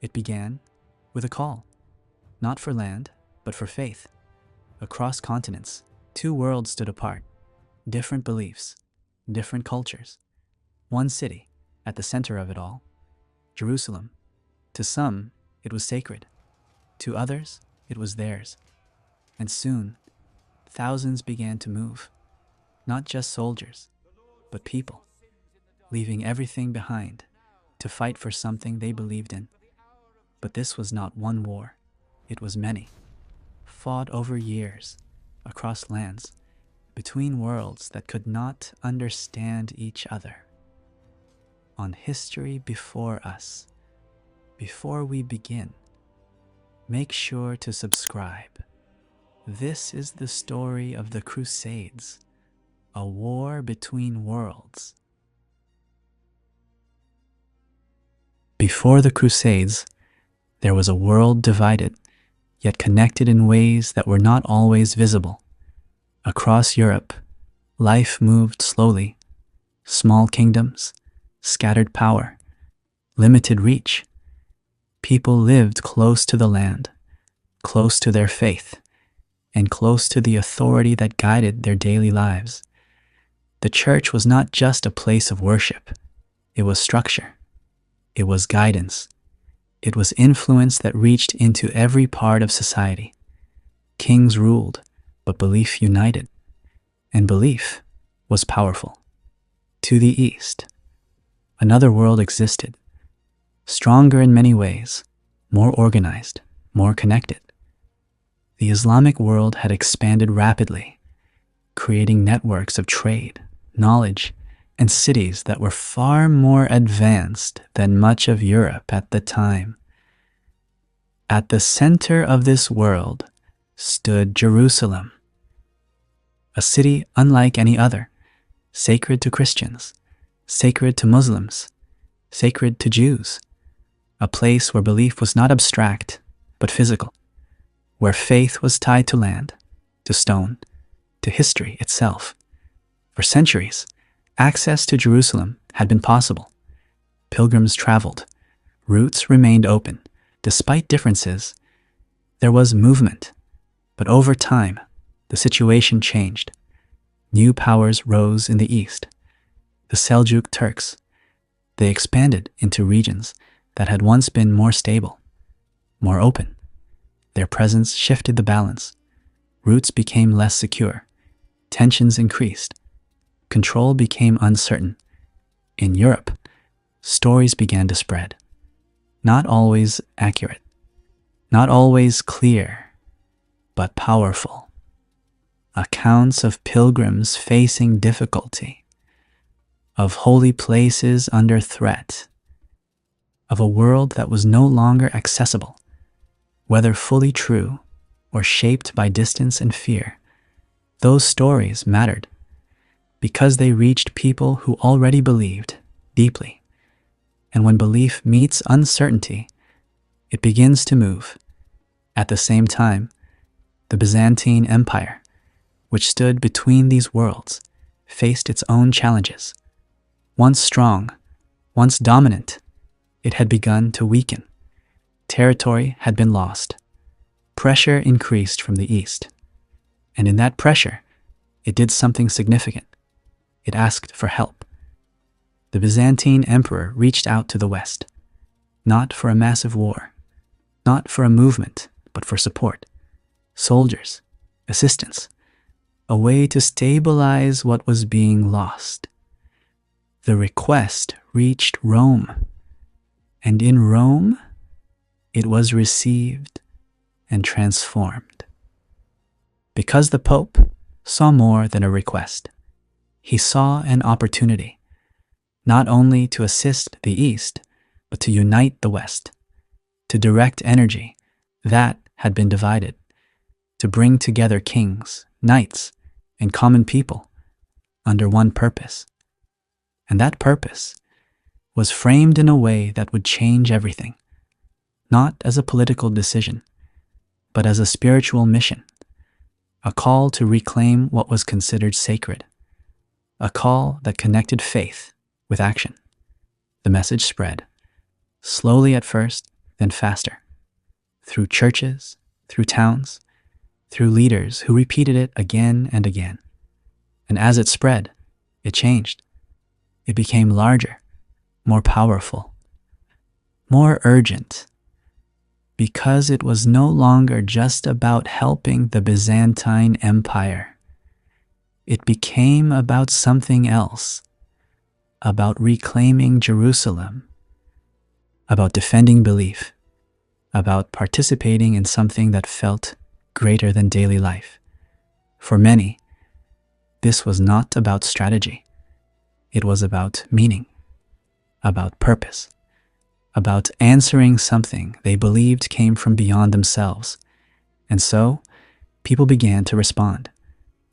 It began with a call, not for land, but for faith. Across continents, two worlds stood apart, different beliefs, different cultures. One city, at the center of it all, Jerusalem. To some, it was sacred. To others, it was theirs. And soon, thousands began to move. Not just soldiers, but people, leaving everything behind to fight for something they believed in. But this was not one war. It was many, fought over years, across lands, between worlds that could not understand each other. On History Before Us, before we begin, make sure to subscribe. This is the story of the Crusades, a war between worlds. Before the Crusades, there was a world divided, yet connected in ways that were not always visible. Across Europe, life moved slowly. Small kingdoms, scattered power, limited reach. People lived close to the land, close to their faith, and close to the authority that guided their daily lives. The church was not just a place of worship. It was structure. It was guidance. It was influence that reached into every part of society. Kings ruled, but belief united. And belief was powerful. To the east, another world existed, stronger in many ways, more organized, more connected. The Islamic world had expanded rapidly, creating networks of trade, knowledge, and cities that were far more advanced than much of Europe at the time. At the center of this world stood Jerusalem, a city unlike any other, sacred to Christians, sacred to Muslims, sacred to Jews, a place where belief was not abstract, but physical, where faith was tied to land, to stone, to history itself. For centuries, access to Jerusalem had been possible. Pilgrims traveled. Routes remained open. Despite differences, there was movement. But over time, the situation changed. New powers rose in the east. The Seljuk Turks. They expanded into regions that had once been more stable, more open. Their presence shifted the balance. Routes became less secure. Tensions increased. Control became uncertain. In Europe, stories began to spread. Not always accurate, not always clear, but powerful. Accounts of pilgrims facing difficulty, of holy places under threat, of a world that was no longer accessible, whether fully true or shaped by distance and fear. Those stories mattered, because they reached people who already believed deeply. And when belief meets uncertainty, it begins to move. At the same time, the Byzantine Empire, which stood between these worlds, faced its own challenges. Once strong, once dominant, it had begun to weaken. Territory had been lost. Pressure increased from the east. And in that pressure, it did something significant. It asked for help. The Byzantine emperor reached out to the West, not for a massive war, not for a movement, but for support, soldiers, assistance, a way to stabilize what was being lost. The request reached Rome, and in Rome, it was received and transformed. Because the Pope saw more than a request. He saw an opportunity, not only to assist the East, but to unite the West, to direct energy that had been divided, to bring together kings, knights, and common people under one purpose. And that purpose was framed in a way that would change everything, not as a political decision, but as a spiritual mission, a call to reclaim what was considered sacred, a call that connected faith with action. The message spread, slowly at first, then faster. Through churches, through towns, through leaders who repeated it again and again. And as it spread, it changed. It became larger, more powerful, more urgent, because it was no longer just about helping the Byzantine Empire. It became about something else, about reclaiming Jerusalem, about defending belief, about participating in something that felt greater than daily life. For many, this was not about strategy. It was about meaning, about purpose, about answering something they believed came from beyond themselves. And so, people began to respond.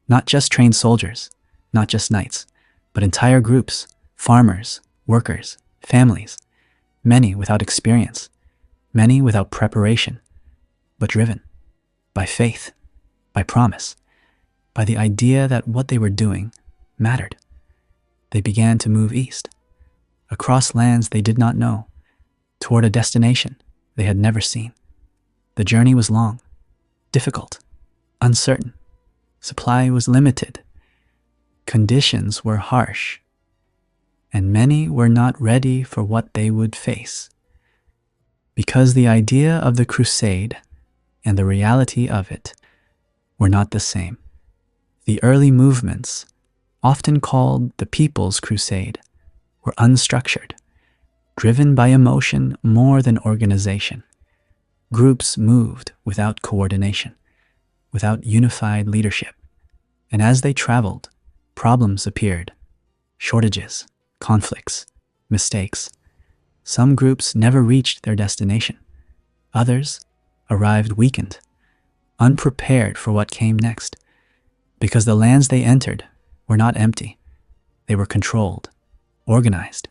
Not just trained soldiers, not just knights, but entire groups, farmers, workers, families, many without experience, many without preparation, but driven by faith, by promise, by the idea that what they were doing mattered. They began to move east, across lands they did not know, toward a destination they had never seen. The journey was long, difficult, uncertain. Supply was limited. Conditions were harsh, and many were not ready for what they would face. Because the idea of the crusade and the reality of it were not the same. The early movements, often called the People's Crusade, were unstructured, driven by emotion more than organization. Groups moved without coordination, without unified leadership. And as they traveled, problems appeared, shortages, conflicts, mistakes. Some groups never reached their destination. Others arrived weakened, unprepared for what came next, because the lands they entered were not empty. They were controlled, organized,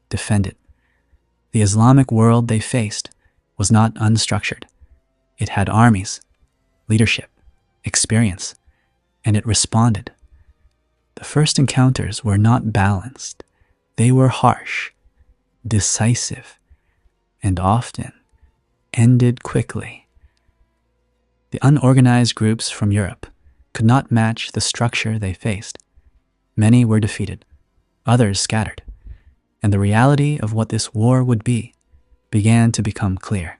defended. The Islamic world they faced was not unstructured. It had armies, leadership, experience, and it responded. The first encounters were not balanced. They were harsh, decisive, and often ended quickly. The unorganized groups from Europe could not match the structure they faced. Many were defeated, others scattered, and the reality of what this war would be began to become clear.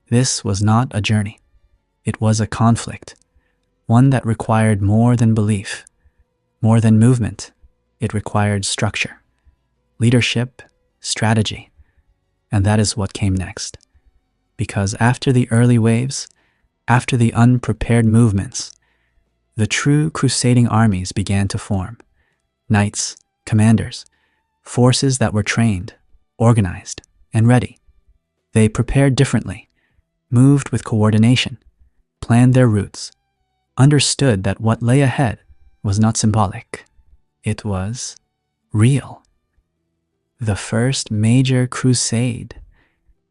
This was not a journey. It was a conflict, one that required more than belief, more than movement. It required structure, leadership, strategy, and that is what came next. Because after the early waves, after the unprepared movements, the true crusading armies began to form. Knights, commanders, forces that were trained, organized, and ready. They prepared differently, moved with coordination, planned their routes, understood that what lay ahead was not symbolic. It was real. The first major crusade,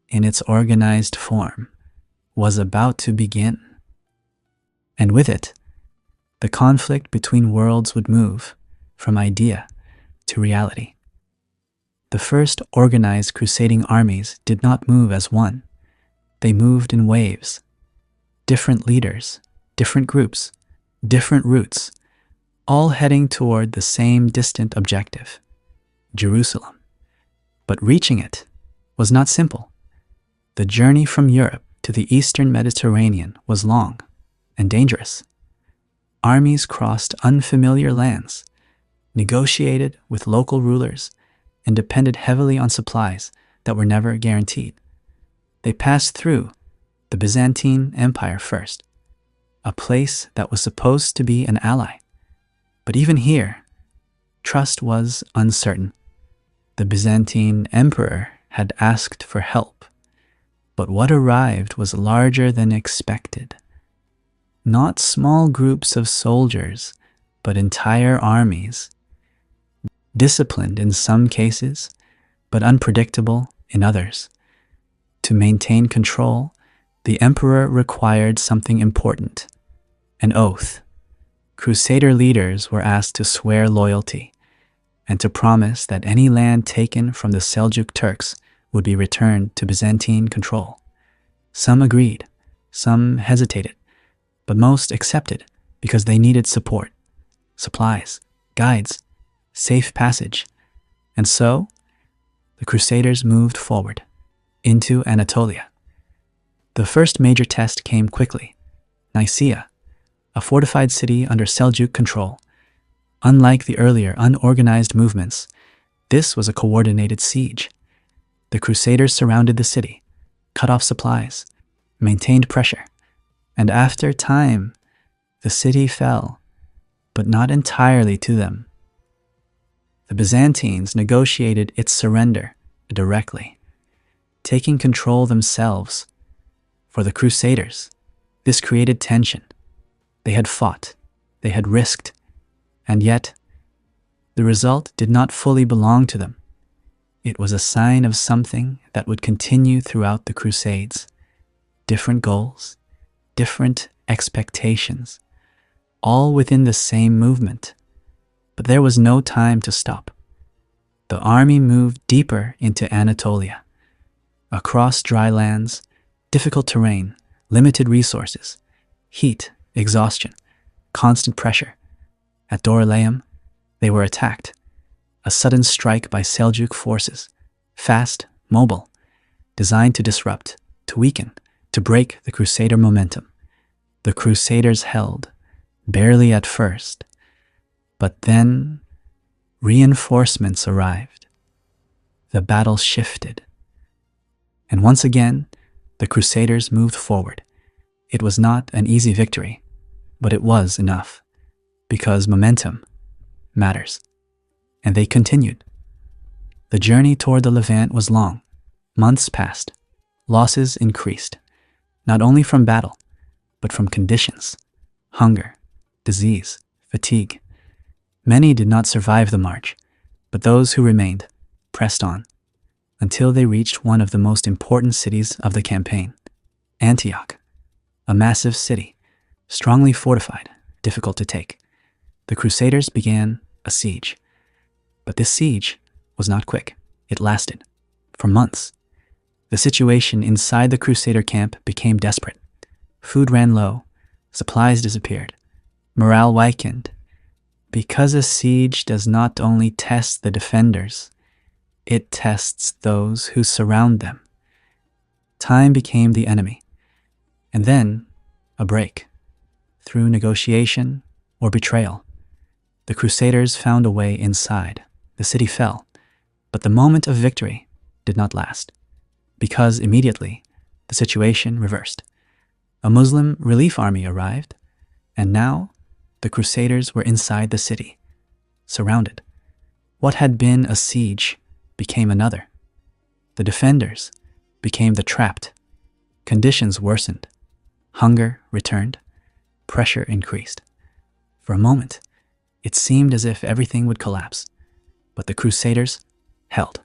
in its organized form, was about to begin. And with it, the conflict between worlds would move from idea to reality. The first organized crusading armies did not move as one. They moved in waves. Different leaders, different groups, different routes, all heading toward the same distant objective, Jerusalem. But reaching it was not simple. The journey from Europe to the eastern Mediterranean was long and dangerous. Armies crossed unfamiliar lands, negotiated with local rulers, and depended heavily on supplies that were never guaranteed. They passed through the Byzantine Empire first, a place that was supposed to be an ally. But even here, trust was uncertain. The Byzantine emperor had asked for help, but what arrived was larger than expected. Not small groups of soldiers, but entire armies, disciplined in some cases, but unpredictable in others. To maintain control, the emperor required something important, an oath. Crusader leaders were asked to swear loyalty and to promise that any land taken from the Seljuk Turks would be returned to Byzantine control. Some agreed, some hesitated, but most accepted because they needed support, supplies, guides, safe passage. And so, the Crusaders moved forward into Anatolia. The first major test came quickly. Nicaea, a fortified city under Seljuk control. Unlike the earlier unorganized movements, this was a coordinated siege. The Crusaders surrounded the city, cut off supplies, maintained pressure, and after time, the city fell, but not entirely to them. The Byzantines negotiated its surrender directly, taking control themselves. For the Crusaders, this created tension. They had fought, they had risked, and yet the result did not fully belong to them. It was a sign of something that would continue throughout the Crusades. Different goals, different expectations, all within the same movement. But there was no time to stop. The army moved deeper into Anatolia, across dry lands, difficult terrain, limited resources, heat, exhaustion, constant pressure. At Dorylaeum, they were attacked. A sudden strike by Seljuk forces, fast, mobile, designed to disrupt, to weaken, to break the Crusader momentum. The Crusaders held, barely at first, but then reinforcements arrived. The battle shifted. And once again, the Crusaders moved forward. It was not an easy victory, but it was enough, because momentum matters. And they continued. The journey toward the Levant was long. Months passed. Losses increased, not only from battle, but from conditions, hunger, disease, fatigue. Many did not survive the march, but those who remained pressed on until they reached one of the most important cities of the campaign, Antioch, a massive city, strongly fortified, difficult to take. The Crusaders began a siege. But this siege was not quick. It lasted for months. The situation inside the Crusader camp became desperate. Food ran low, supplies disappeared, morale weakened. Because a siege does not only test the defenders, it tests those who surround them. Time became the enemy. And then, a break. Through negotiation or betrayal, the Crusaders found a way inside. The city fell, but the moment of victory did not last, because immediately the situation reversed. A Muslim relief army arrived, and now the Crusaders were inside the city, surrounded. What had been a siege became another. The defenders became the trapped. Conditions worsened. Hunger returned. Pressure increased. For a moment, it seemed as if everything would collapse. But the Crusaders held,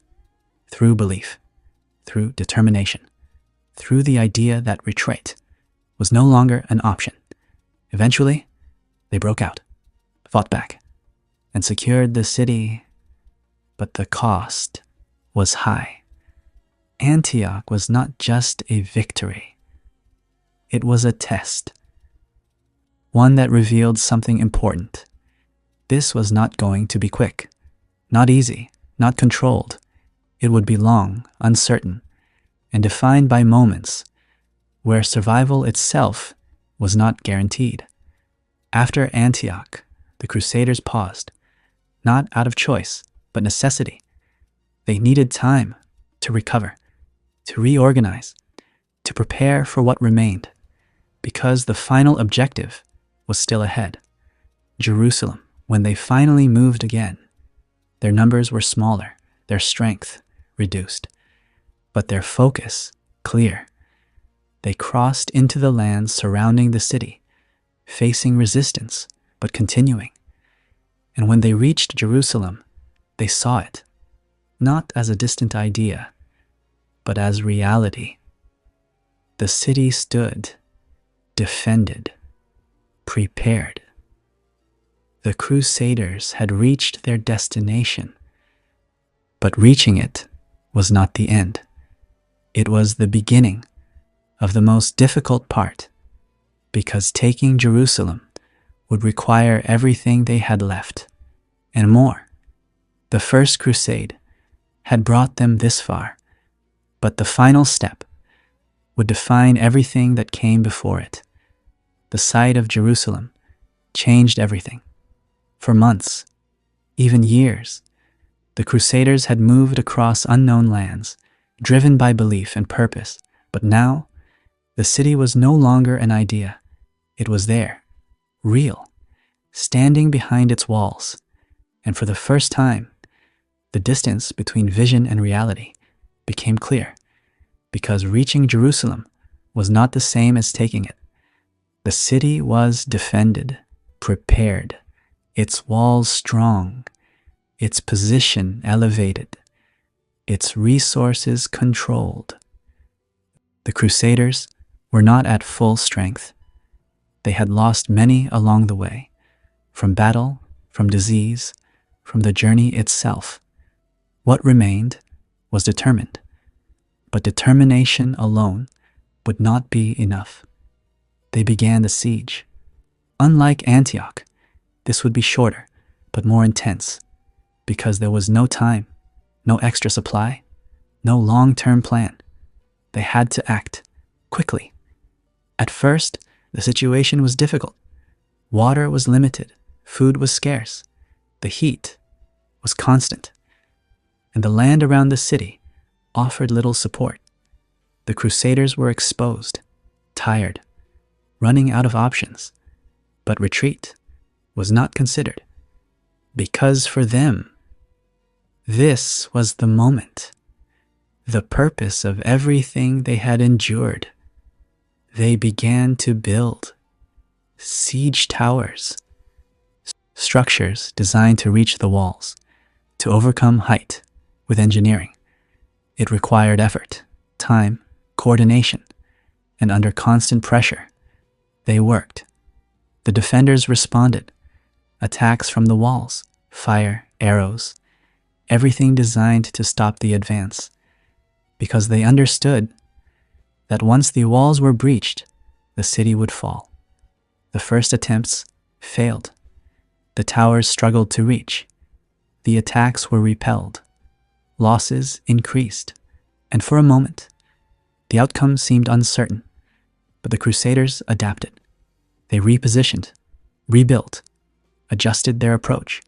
through belief, through determination, through the idea that retreat was no longer an option. Eventually, they broke out, fought back, and secured the city. But the cost was high. Antioch was not just a victory. It was a test, one that revealed something important. This was not going to be quick. Not easy, not controlled. It would be long, uncertain, and defined by moments where survival itself was not guaranteed. After Antioch, the Crusaders paused, not out of choice, but necessity. They needed time to recover, to reorganize, to prepare for what remained, because the final objective was still ahead. Jerusalem, when they finally moved again, their numbers were smaller, their strength reduced, but their focus clear. They crossed into the lands surrounding the city, facing resistance, but continuing. And when they reached Jerusalem, they saw it, not as a distant idea, but as reality. The city stood, defended, prepared. The Crusaders had reached their destination, but reaching it was not the end. It was the beginning of the most difficult part, because taking Jerusalem would require everything they had left, and more. The First Crusade had brought them this far, but the final step would define everything that came before it. The sight of Jerusalem changed everything. For months, even years, the Crusaders had moved across unknown lands, driven by belief and purpose, but now the city was no longer an idea. It was there, real, standing behind its walls, and for the first time, the distance between vision and reality became clear, because reaching Jerusalem was not the same as taking it. The city was defended, prepared, its walls strong, its position elevated, its resources controlled. The Crusaders were not at full strength. They had lost many along the way, from battle, from disease, from the journey itself. What remained was determined, but determination alone would not be enough. They began the siege. Unlike Antioch, this would be shorter, but more intense, because there was no time, no extra supply, no long-term plan. They had to act quickly. At first, the situation was difficult. Water was limited, food was scarce, the heat was constant, and the land around the city offered little support. The Crusaders were exposed, tired, running out of options, but retreat was not considered, because for them, this was the moment, the purpose of everything they had endured. They began to build siege towers, structures designed to reach the walls, to overcome height with engineering. It required effort, time, coordination, and under constant pressure, they worked. The defenders responded. Attacks from the walls, fire, arrows, everything designed to stop the advance, because they understood that once the walls were breached, the city would fall. The first attempts failed. The towers struggled to reach. The attacks were repelled. Losses increased, and for a moment, the outcome seemed uncertain, but the Crusaders adapted. They repositioned, rebuilt, adjusted their approach,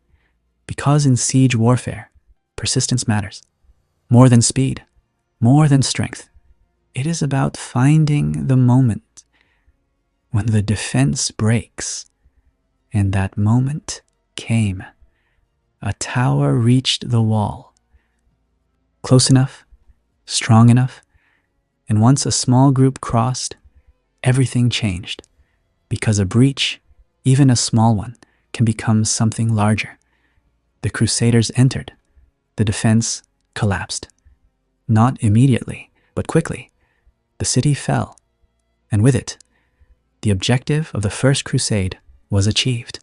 because in siege warfare, persistence matters. More than speed, more than strength. It is about finding the moment when the defense breaks, and that moment came. A tower reached the wall. Close enough, strong enough, and once a small group crossed, everything changed, because a breach, even a small one, can become something larger. The Crusaders entered. The defense collapsed. Not immediately, but quickly. The city fell, and with it, the objective of the First Crusade was achieved.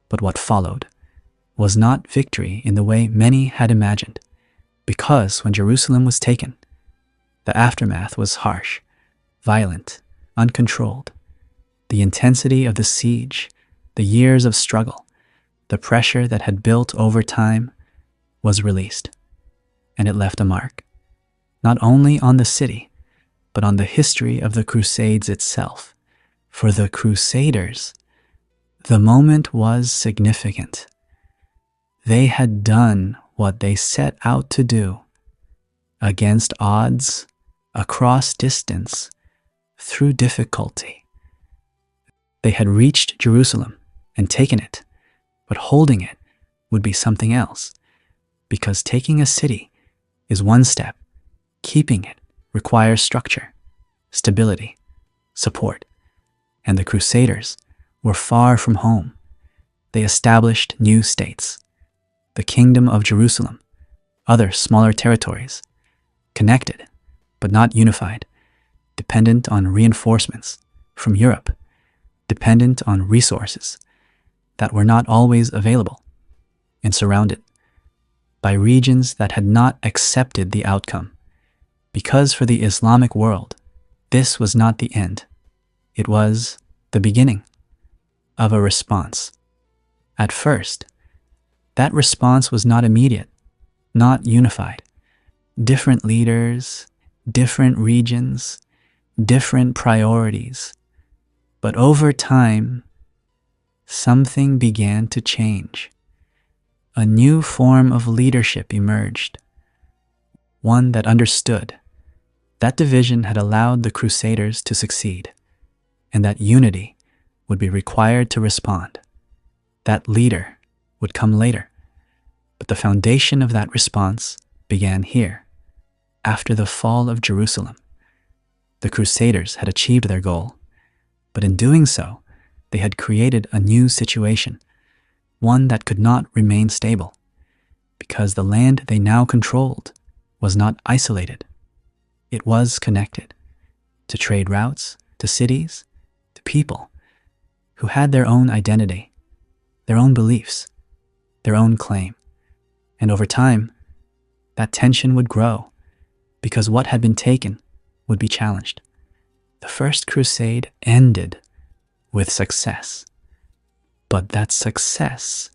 But what followed was not victory in the way many had imagined, because when Jerusalem was taken, the aftermath was harsh, violent, uncontrolled. The intensity of the siege, the years of struggle, the pressure that had built over time was released, and it left a mark, not only on the city, but on the history of the Crusades itself. For the Crusaders, the moment was significant. They had done what they set out to do, against odds, across distance, through difficulty. They had reached Jerusalem and taken it, but holding it would be something else, because taking a city is one step, keeping it requires structure, stability, support, and the Crusaders were far from home. They established new states, the Kingdom of Jerusalem, other smaller territories, connected but not unified, dependent on reinforcements from Europe, dependent on resources that were not always available, and surrounded by regions that had not accepted the outcome, because for the Islamic world, This was not the end. It was the beginning of a response. At first, that response was not immediate, not unified. Different leaders, different regions, different priorities. But over time, something began to change. A new form of leadership emerged, one that understood that division had allowed the Crusaders to succeed, and that unity would be required to respond. That leader would come later, but the foundation of that response began here, after the fall of Jerusalem. The Crusaders had achieved their goal, but in doing so, they had created a new situation, one that could not remain stable, because the land they now controlled was not isolated. It was connected to trade routes, to cities, to people who had their own identity, their own beliefs, their own claim. And over time, that tension would grow because what had been taken would be challenged. The First Crusade ended with success, but that success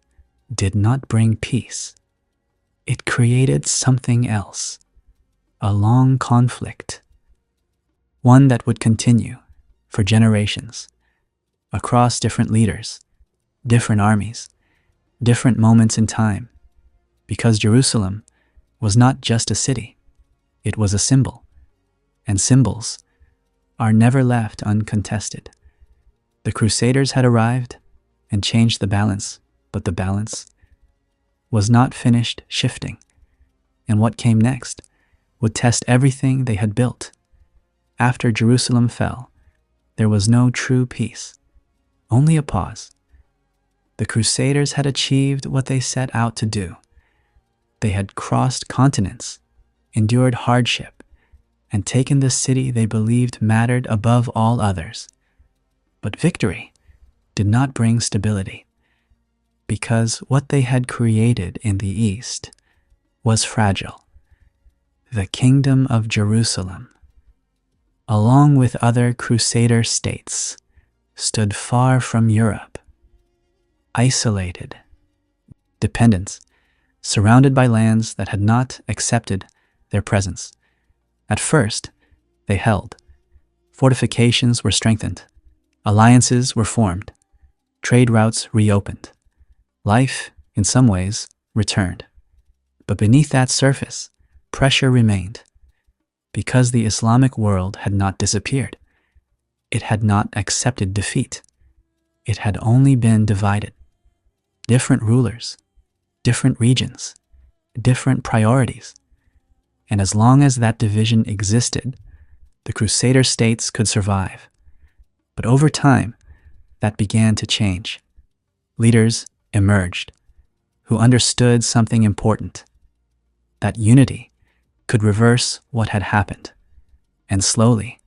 did not bring peace. It created something else, a long conflict, one that would continue for generations, across different leaders, different armies, different moments in time, because Jerusalem was not just a city, it was a symbol, and symbols are never left uncontested. The Crusaders had arrived and changed the balance, but the balance was not finished shifting, and what came next would test everything they had built. After Jerusalem fell, there was no true peace, only a pause. The Crusaders had achieved what they set out to do. They had crossed continents, endured hardship, and taken the city they believed mattered above all others. But victory did not bring stability, because what they had created in the East was fragile. The Kingdom of Jerusalem, along with other Crusader states, stood far from Europe, isolated, dependent, surrounded by lands that had not accepted their presence. At first, they held. Fortifications were strengthened. Alliances were formed. Trade routes reopened. Life, in some ways, returned. But beneath that surface, pressure remained. Because the Islamic world had not disappeared. It had not accepted defeat. It had only been divided. Different rulers, different regions, different priorities. And as long as that division existed, the Crusader states could survive. But over time, that began to change. Leaders emerged who understood something important, that unity could reverse what had happened. And slowly,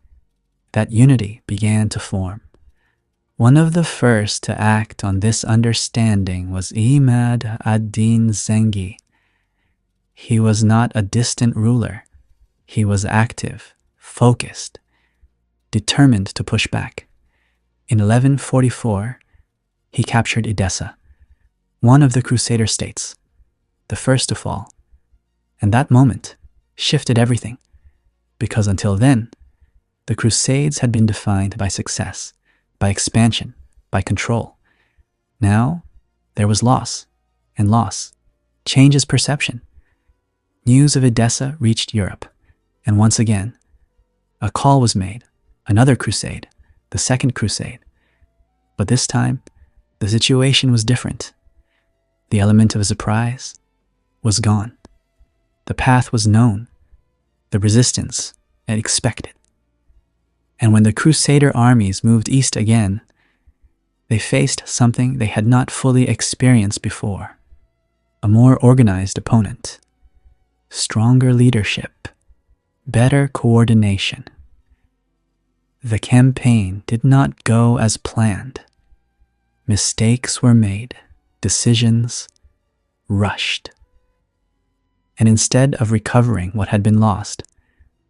that unity began to form. One of the first to act on this understanding was Imad ad-Din Zengi. He was not a distant ruler. He was active, focused, determined to push back. In 1144, he captured Edessa, one of the Crusader states, the first to fall. And that moment shifted everything, because until then, the Crusades had been defined by success, by expansion, by control. Now, there was loss, and loss changes perception. News of Edessa reached Europe, and once again, a call was made, another crusade, the Second Crusade. But this time, the situation was different. The element of surprise was gone. The path was known, the resistance expected. And when the Crusader armies moved east again, they faced something they had not fully experienced before, a more organized opponent, stronger leadership, better coordination. The campaign did not go as planned. Mistakes were made, decisions rushed. And instead of recovering what had been lost,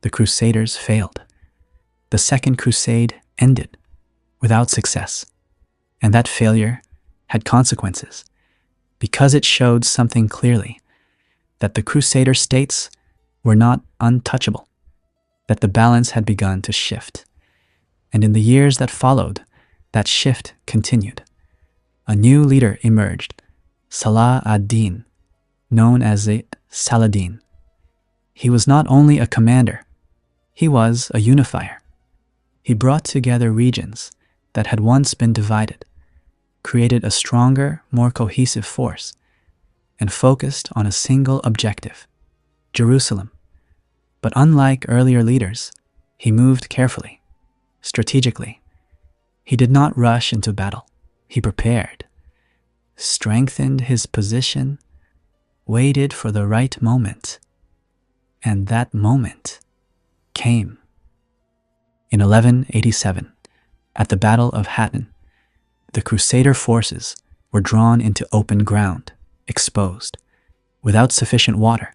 the Crusaders failed. the Second Crusade ended without success, and that failure had consequences because it showed something clearly, that the Crusader States were not untouchable, that the balance had begun to shift. And in the years that followed, that shift continued. A new leader emerged, Salah ad-Din, known as the Saladin. He was not only a commander, he was a unifier. He brought together regions that had once been divided, created a stronger, more cohesive force, and focused on a single objective, Jerusalem. But unlike earlier leaders, he moved carefully, strategically. He did not rush into battle. He prepared, strengthened his position, waited for the right moment, and that moment came. In 1187, at the Battle of Hattin, the Crusader forces were drawn into open ground, exposed, without sufficient water,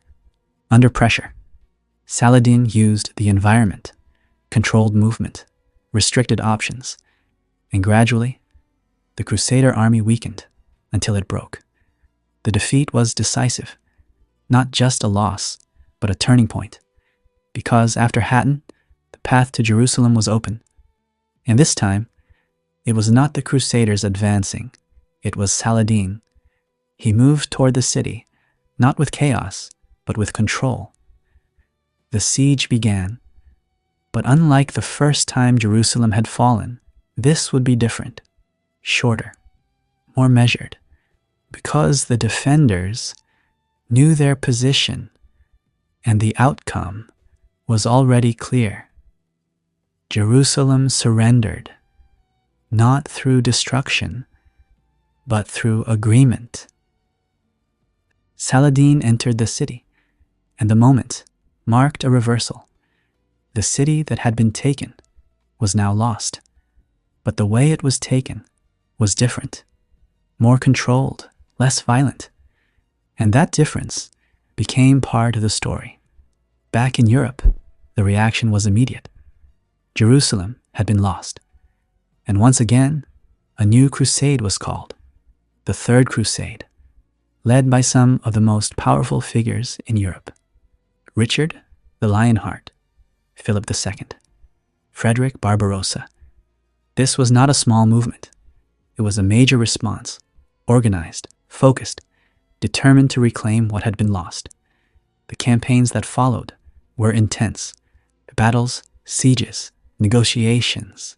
under pressure. Saladin used the environment, controlled movement, restricted options, and gradually, the Crusader army weakened until it broke. The defeat was decisive, not just a loss, but a turning point, because after Hattin, the path to Jerusalem was open. And this time, it was not the Crusaders advancing, it was Saladin. He moved toward the city, not with chaos, but with control. The siege began, but unlike the first time Jerusalem had fallen, this would be different, shorter, more measured, because the defenders knew their position and the outcome was already clear. Jerusalem surrendered, not through destruction, but through agreement. Saladin entered the city, and the moment marked a reversal. The city that had been taken was now lost, but the way it was taken was different, more controlled, less violent. And that difference became part of the story. Back in Europe, the reaction was immediate. Jerusalem had been lost, and once again, a new crusade was called, the Third Crusade, led by some of the most powerful figures in Europe. Richard the Lionheart, Philip II, Frederick Barbarossa. This was not a small movement. It was a major response, organized, focused, determined to reclaim what had been lost. The campaigns that followed were intense. Battles, sieges, negotiations.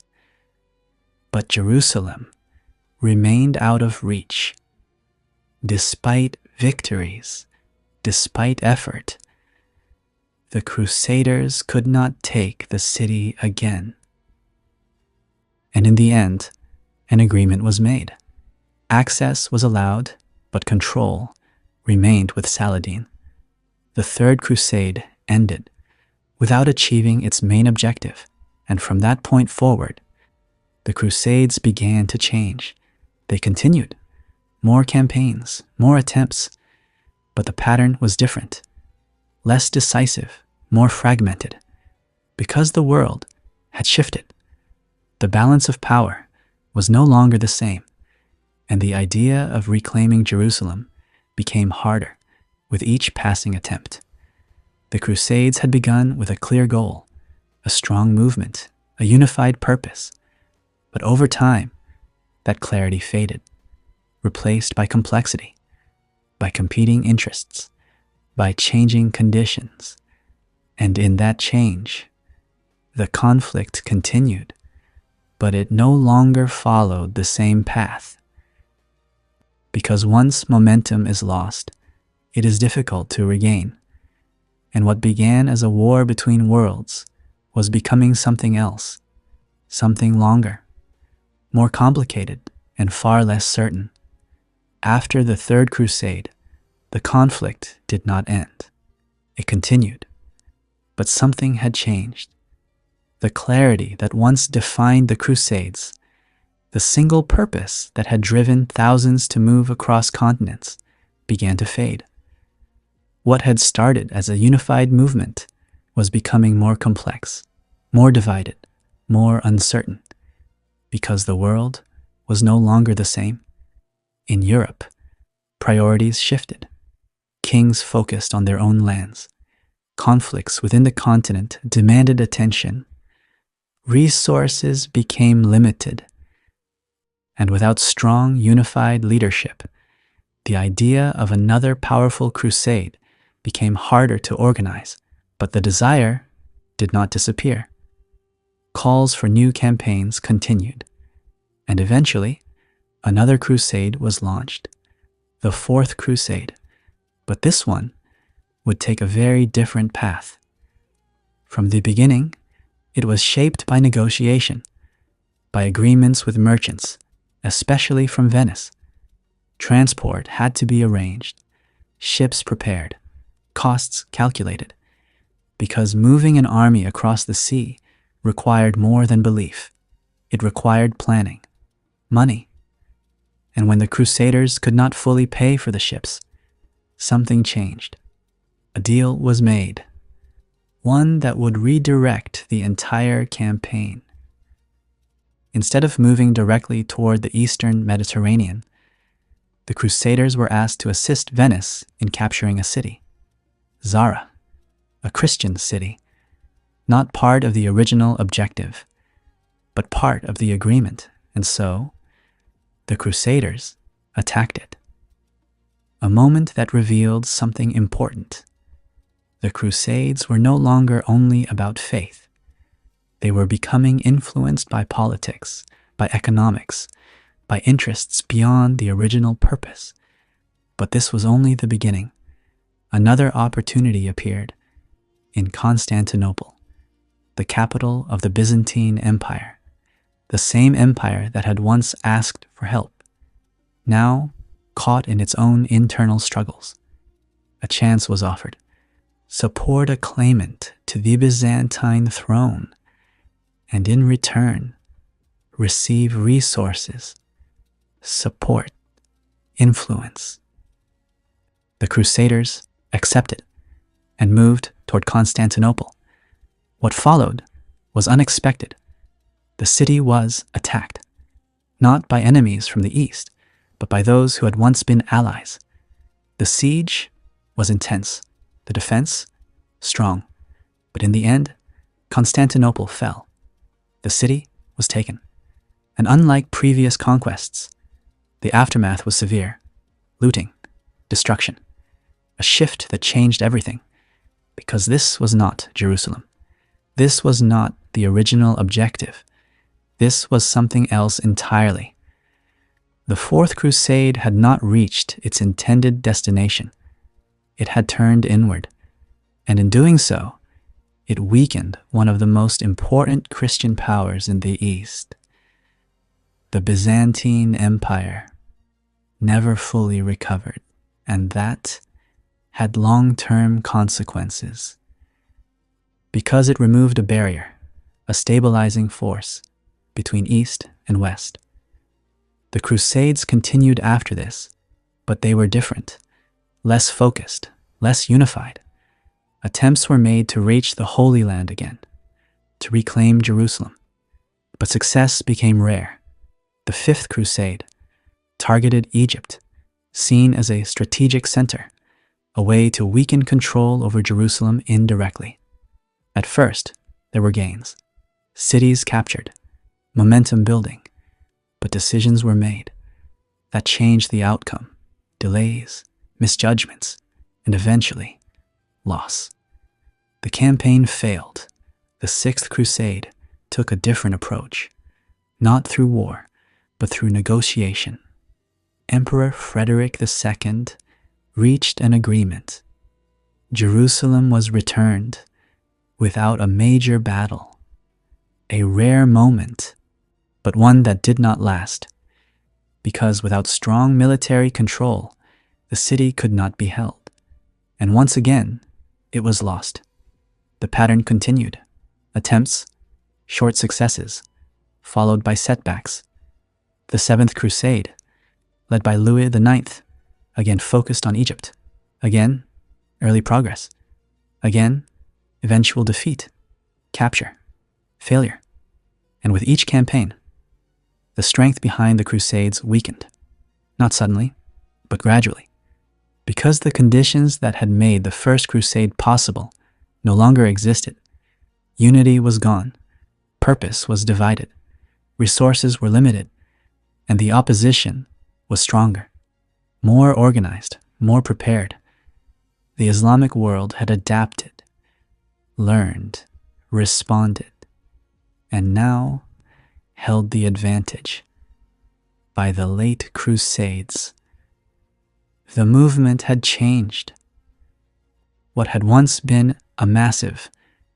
But Jerusalem remained out of reach. Despite victories, despite effort, the Crusaders could not take the city again. And in the end, an agreement was made. Access was allowed, but control remained with Saladin. The Third Crusade ended without achieving its main objective, and from that point forward, the Crusades began to change. They continued. More campaigns, more attempts, but the pattern was different, less decisive, more fragmented, because the world had shifted. The balance of power was no longer the same, and the idea of reclaiming Jerusalem became harder with each passing attempt. The Crusades had begun with a clear goal, a strong movement, a unified purpose, but over time, that clarity faded, replaced by complexity, by competing interests, by changing conditions. And in that change, the conflict continued, but it no longer followed the same path. Because once momentum is lost, it is difficult to regain. And what began as a war between worlds was becoming something else, something longer, more complicated, and far less certain. After the Third Crusade, the conflict did not end. It continued. But something had changed. The clarity that once defined the Crusades, the single purpose that had driven thousands to move across continents, began to fade. What had started as a unified movement was becoming more complex, more divided, more uncertain, because the world was no longer the same. In Europe, priorities shifted. Kings focused on their own lands. Conflicts within the continent demanded attention. Resources became limited. And without strong, unified leadership, the idea of another powerful crusade became harder to organize, but the desire did not disappear. Calls for new campaigns continued, and eventually, another crusade was launched, the Fourth Crusade, but this one would take a very different path. From the beginning, it was shaped by negotiation, by agreements with merchants, especially from Venice. Transport had to be arranged, ships prepared, costs calculated, because moving an army across the sea required more than belief. It required planning, money. And when the Crusaders could not fully pay for the ships, something changed. A deal was made, one that would redirect the entire campaign. Instead of moving directly toward the eastern Mediterranean, the Crusaders were asked to assist Venice in capturing a city, Zara, a Christian city, not part of the original objective, but part of the agreement, and so the Crusaders attacked it. A moment that revealed something important. The Crusades were no longer only about faith. They were becoming influenced by politics, by economics, by interests beyond the original purpose. But this was only the beginning. Another opportunity appeared in Constantinople, the capital of the Byzantine Empire, the same empire that had once asked for help, now caught in its own internal struggles. A chance was offered. Support a claimant to the Byzantine throne, and in return, receive resources, support, influence. The Crusaders accepted and moved toward Constantinople. What followed was unexpected. The city was attacked, not by enemies from the east, but by those who had once been allies. The siege was intense, the defense strong, but in the end, Constantinople fell. The city was taken, and unlike previous conquests, the aftermath was severe: looting, destruction, a shift that changed everything, because this was not Jerusalem. This was not the original objective. This was something else entirely. The Fourth Crusade had not reached its intended destination. It had turned inward, and in doing so, it weakened one of the most important Christian powers in the East. The Byzantine Empire never fully recovered, and that had long-term consequences. Because it removed a barrier, a stabilizing force between East and West. The Crusades continued after this, but they were different, less focused, less unified. Attempts were made to reach the Holy Land again, to reclaim Jerusalem, but success became rare. The Fifth Crusade targeted Egypt, seen as a strategic center, a way to weaken control over Jerusalem indirectly. At first, there were gains, cities captured, momentum building, but decisions were made that changed the outcome: delays, misjudgments, and eventually, loss. The campaign failed. The Sixth Crusade took a different approach, not through war, but through negotiation. Emperor Frederick II reached an agreement. Jerusalem was returned without a major battle, a rare moment, but one that did not last, because without strong military control, the city could not be held. And once again, it was lost. The pattern continued: attempts, short successes, followed by setbacks. The Seventh Crusade, led by Louis IX, again focused on Egypt. Again, early progress. Again, eventual defeat, capture, failure. And with each campaign, the strength behind the Crusades weakened, not suddenly, but gradually, because the conditions that had made the First Crusade possible no longer existed. Unity was gone, purpose was divided, resources were limited, and the opposition was stronger, more organized, more prepared. The Islamic world had adapted, learned, responded, and now held the advantage. By the late Crusades, the movement had changed. What had once been a massive,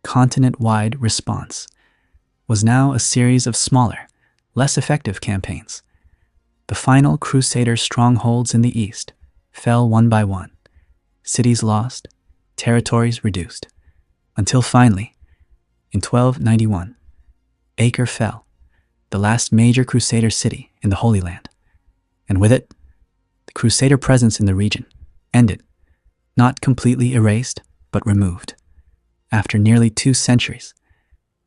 continent-wide response was now a series of smaller, less effective campaigns. The final Crusader strongholds in the east fell one by one, cities lost, territories reduced, until finally, in 1291, Acre fell, the last major Crusader city in the Holy Land, and with it, the Crusader presence in the region ended, not completely erased, but removed. After nearly 2 centuries,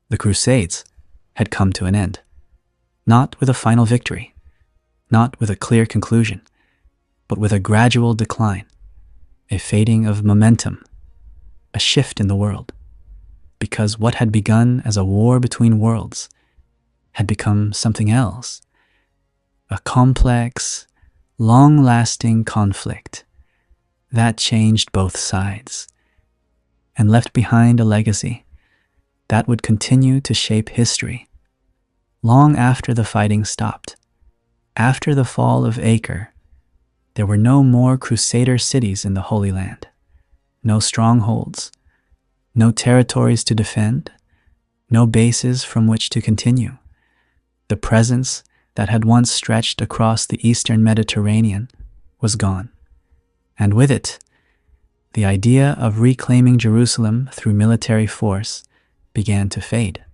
the Crusades had come to an end, not with a final victory, not with a clear conclusion, but with a gradual decline, a fading of momentum, a shift in the world, because what had begun as a war between worlds had become something else, a complex, long-lasting conflict that changed both sides and left behind a legacy that would continue to shape history long after the fighting stopped. After the fall of Acre, there were no more Crusader cities in the Holy Land, no strongholds, no territories to defend, no bases from which to continue. The presence that had once stretched across the eastern Mediterranean was gone, and with it, the idea of reclaiming Jerusalem through military force began to fade.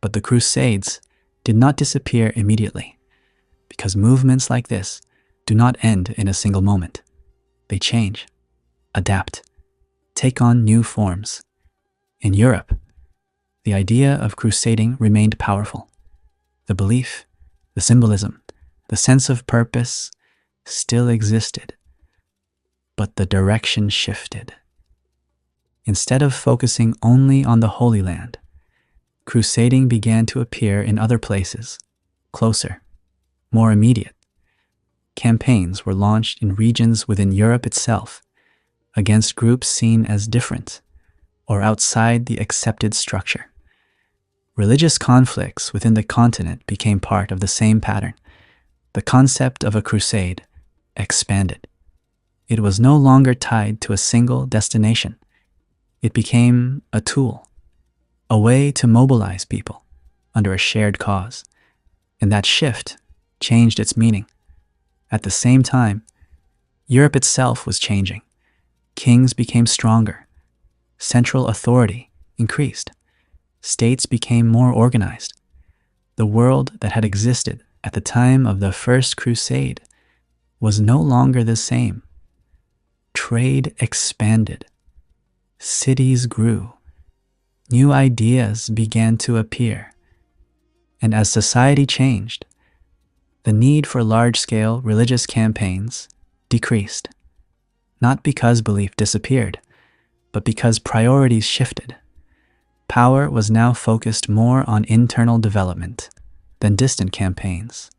But the Crusades did not disappear immediately, because movements like this do not end in a single moment. They change, adapt, take on new forms. In Europe, the idea of crusading remained powerful. The belief, the symbolism, the sense of purpose still existed, but the direction shifted. Instead of focusing only on the Holy Land, crusading began to appear in other places, closer, more immediate. Campaigns were launched in regions within Europe itself, against groups seen as different or outside the accepted structure. Religious conflicts within the continent became part of the same pattern. The concept of a crusade expanded. It was no longer tied to a single destination. It became a tool, a way to mobilize people under a shared cause, and that shift changed its meaning. At the same time, Europe itself was changing. Kings became stronger. Central authority increased. States became more organized. The world that had existed at the time of the First Crusade was no longer the same. Trade expanded. Cities grew. New ideas began to appear. And as society changed, the need for large-scale religious campaigns decreased, not because belief disappeared, but because priorities shifted. Power was now focused more on internal development than distant campaigns.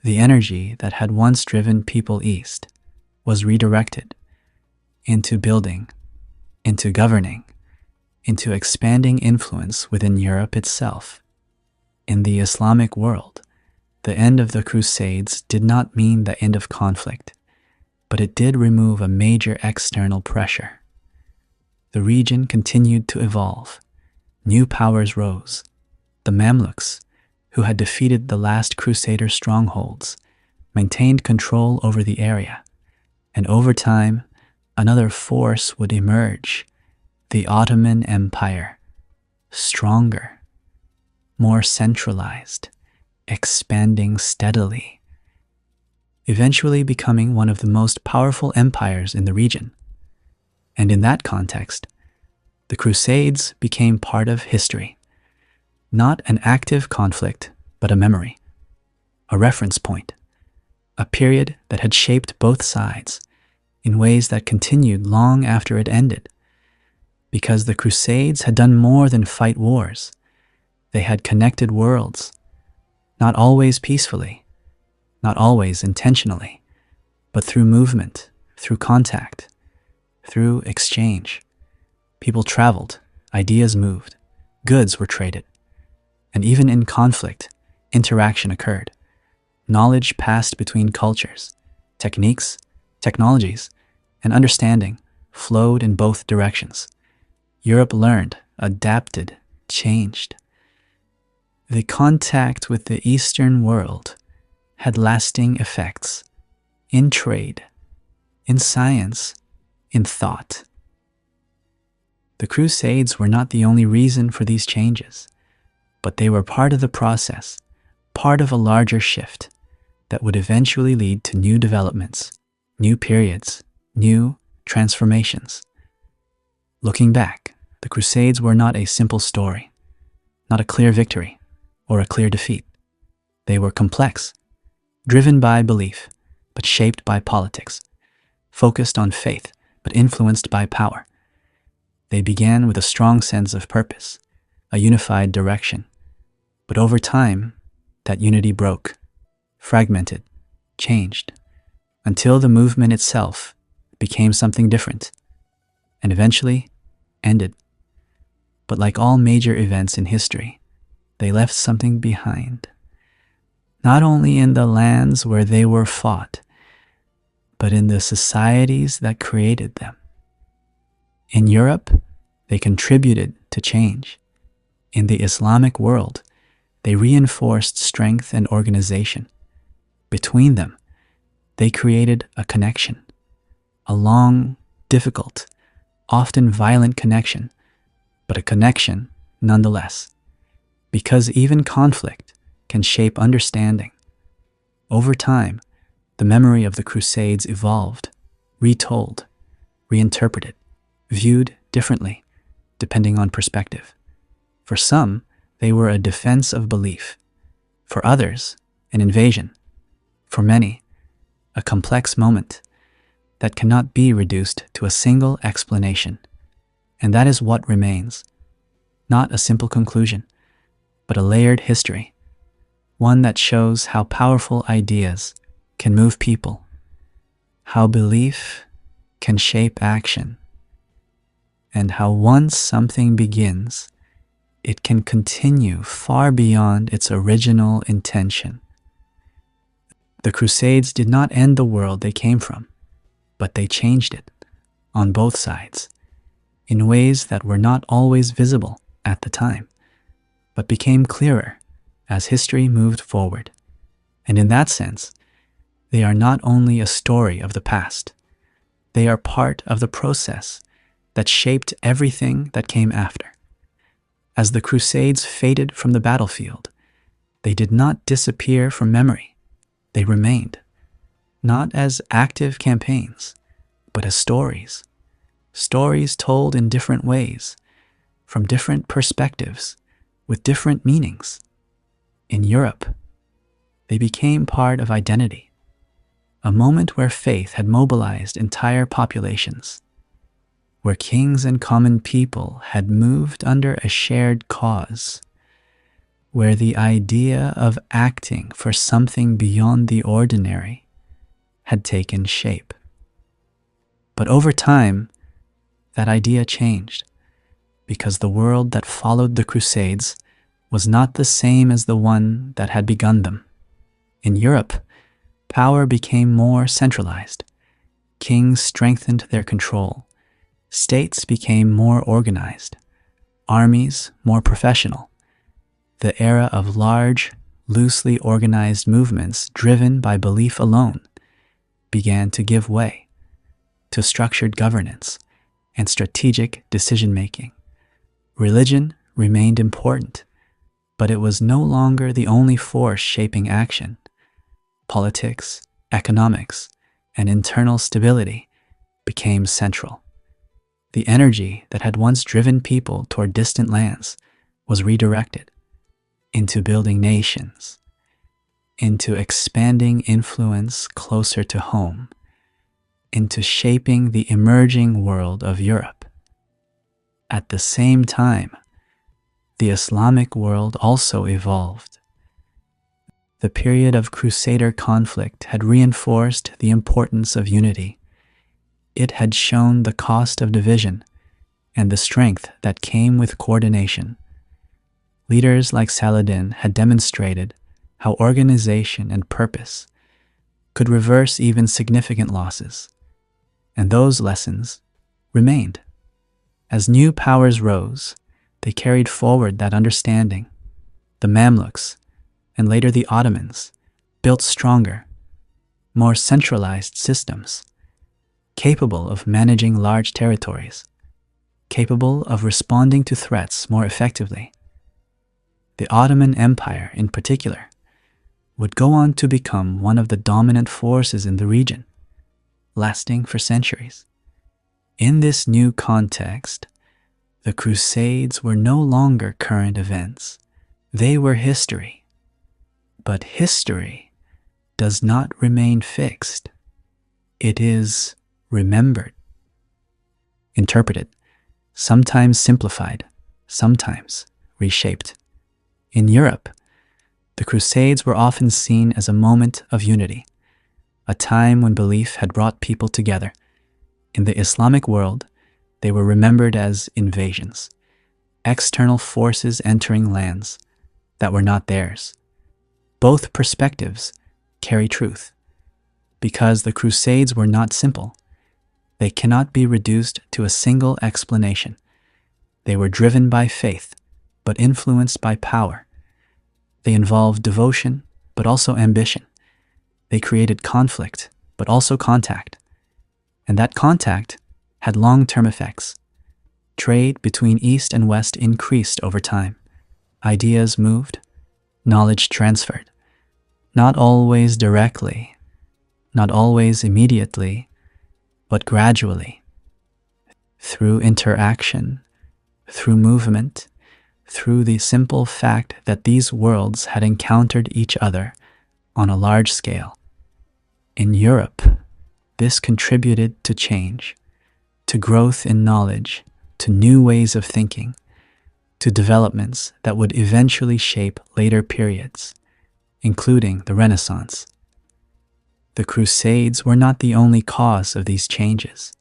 The energy that had once driven people east was redirected into building, into governing, into expanding influence within Europe itself. In the Islamic world, the end of the Crusades did not mean the end of conflict, but it did remove a major external pressure. The region continued to evolve. New powers rose. The Mamluks, who had defeated the last Crusader strongholds, maintained control over the area, and over time, another force would emerge, the Ottoman Empire, stronger, more centralized, expanding steadily, eventually becoming one of the most powerful empires in the region. And in that context, the Crusades became part of history. Not an active conflict, but a memory, a reference point, a period that had shaped both sides in ways that continued long after it ended. Because the Crusades had done more than fight wars. They had connected worlds, not always peacefully, not always intentionally, but through movement, through contact, through exchange. People traveled, ideas moved, goods were traded, and even in conflict, interaction occurred. Knowledge passed between cultures, techniques, technologies, and understanding flowed in both directions. Europe learned, adapted, changed. The contact with the Eastern world had lasting effects in trade, in science, in thought. The Crusades were not the only reason for these changes, but they were part of the process, part of a larger shift that would eventually lead to new developments, new periods, new transformations. Looking back, the Crusades were not a simple story, not a clear victory or a clear defeat. They were complex, driven by belief, but shaped by politics, focused on faith, but influenced by power. They began with a strong sense of purpose, a unified direction. But over time, that unity broke, fragmented, changed, until the movement itself became something different, and eventually ended. But like all major events in history, they left something behind, not only in the lands where they were fought, but in the societies that created them. In Europe, they contributed to change. In the Islamic world, they reinforced strength and organization. Between them, they created a connection, a long, difficult, often violent connection, but a connection nonetheless, because even conflict can shape understanding. Over time, the memory of the Crusades evolved, retold, reinterpreted, viewed differently, depending on perspective. For some, they were a defense of belief. For others, an invasion. For many, a complex moment that cannot be reduced to a single explanation. And that is what remains. Not a simple conclusion, but a layered history. One that shows how powerful ideas can move people, how belief can shape action, and how once something begins, it can continue far beyond its original intention. The Crusades did not end the world they came from, but they changed it, on both sides, in ways that were not always visible at the time, but became clearer as history moved forward. And in that sense, they are not only a story of the past, they are part of the process that shaped everything that came after. As the Crusades faded from the battlefield, they did not disappear from memory. They remained, not as active campaigns, but as stories. Stories told in different ways, from different perspectives, with different meanings. In Europe, they became part of identity, a moment where faith had mobilized entire populations, where kings and common people had moved under a shared cause, where the idea of acting for something beyond the ordinary had taken shape. But over time, that idea changed, because the world that followed the Crusades was not the same as the one that had begun them. In Europe, power became more centralized. Kings strengthened their control. States became more organized. Armies more professional. The era of large, loosely organized movements driven by belief alone began to give way to structured governance and strategic decision-making. Religion remained important, but it was no longer the only force shaping action. Politics, economics, and internal stability became central. The energy that had once driven people toward distant lands was redirected. into building nations, into expanding influence closer to home, into shaping the emerging world of Europe. At the same time, the Islamic world also evolved. The period of Crusader conflict had reinforced the importance of unity. It had shown the cost of division and the strength that came with coordination. Leaders like Saladin had demonstrated how organization and purpose could reverse even significant losses, and those lessons remained. As new powers rose, they carried forward that understanding. The Mamluks, and later the Ottomans, built stronger, more centralized systems, capable of managing large territories, capable of responding to threats more effectively. The Ottoman Empire, in particular, would go on to become one of the dominant forces in the region, lasting for centuries. In this new context, the Crusades were no longer current events. They were history. But history does not remain fixed. It is remembered, interpreted, sometimes simplified, sometimes reshaped. In Europe, the Crusades were often seen as a moment of unity, a time when belief had brought people together. In the Islamic world, they were remembered as invasions, external forces entering lands that were not theirs. Both perspectives carry truth. Because the Crusades were not simple, they cannot be reduced to a single explanation. They were driven by faith, but influenced by power. They involved devotion, but also ambition. They created conflict, but also contact. And that contact had long-term effects. Trade between East and West increased over time. Ideas moved, knowledge transferred. Not always directly, not always immediately, but gradually. Through interaction, through movement, through the simple fact that these worlds had encountered each other on a large scale. In Europe, this contributed to change, to growth in knowledge, to new ways of thinking, to developments that would eventually shape later periods, including the Renaissance. The Crusades were not the only cause of these changes,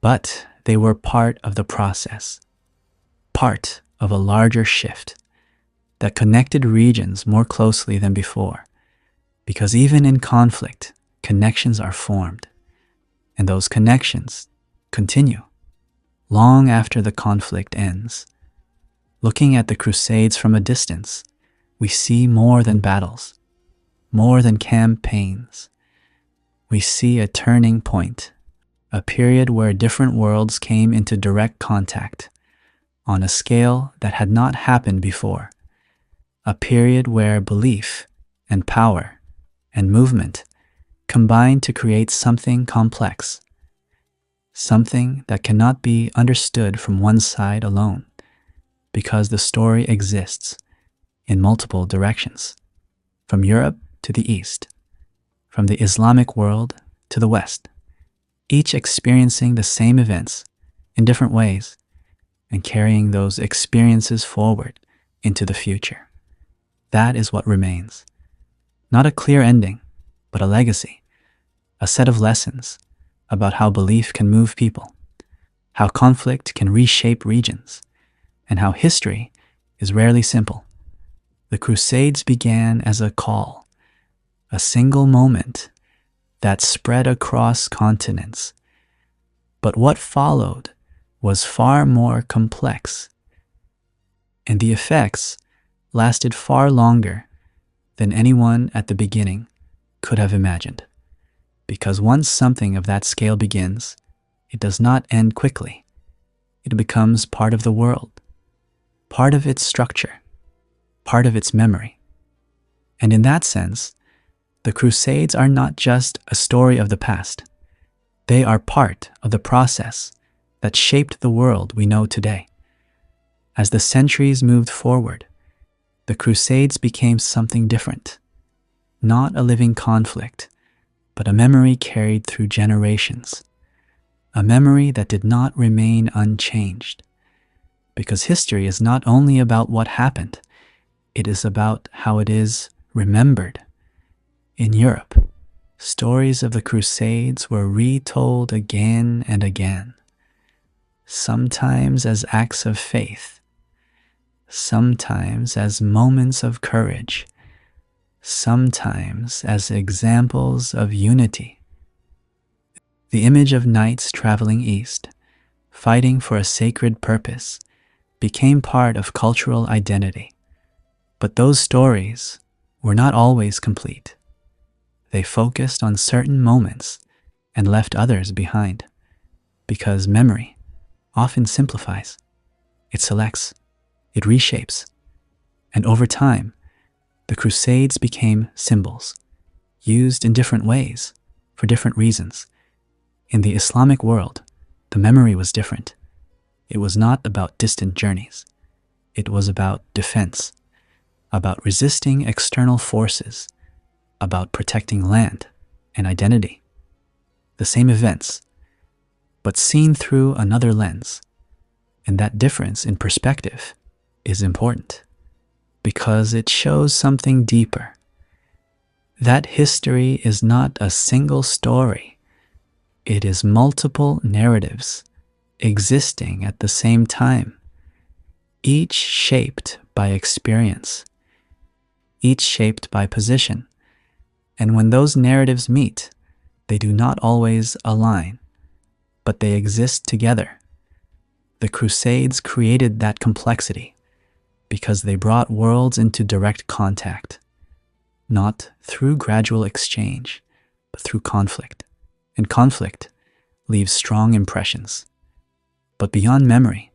but they were part of the process, part of a larger shift that connected regions more closely than before, because even in conflict, connections are formed, and those connections continue long after the conflict ends. Looking at the Crusades from a distance, we see more than battles, more than campaigns. We see a turning point, a period where different worlds came into direct contact on a scale that had not happened before, a period where belief and power and movement combined to create something complex, something that cannot be understood from one side alone, because the story exists in multiple directions, from Europe to the East, from the Islamic world to the West, each experiencing the same events in different ways and carrying those experiences forward into the future. That is what remains. Not a clear ending, but a legacy, a set of lessons about how belief can move people, how conflict can reshape regions, and how history is rarely simple. The Crusades began as a call, a single moment that spread across continents. But what followed was far more complex, and the effects lasted far longer than anyone at the beginning could have imagined. Because once something of that scale begins, it does not end quickly. It becomes part of the world, part of its structure, part of its memory. And in that sense, the Crusades are not just a story of the past. They are part of the process that shaped the world we know today. As the centuries moved forward, the Crusades became something different. Not a living conflict, but a memory carried through generations. A memory that did not remain unchanged. Because history is not only about what happened, it is about how it is remembered. In Europe, stories of the Crusades were retold again and again, sometimes as acts of faith, sometimes as moments of courage, sometimes as examples of unity. The image of knights traveling east, fighting for a sacred purpose, became part of cultural identity. But those stories were not always complete. They focused on certain moments and left others behind, because memory often simplifies. It selects, it reshapes, and over time, the Crusades became symbols, used in different ways, for different reasons. In the Islamic world, the memory was different. It was not about distant journeys. It was about defense, about resisting external forces, about protecting land and identity. The same events, but seen through another lens. And that difference in perspective is important, because it shows something deeper. That history is not a single story. It is multiple narratives existing at the same time, each shaped by experience, each shaped by position. And when those narratives meet, they do not always align, but they exist together. The Crusades created that complexity because they brought worlds into direct contact, not through gradual exchange, but through conflict. And conflict leaves strong impressions. But beyond memory,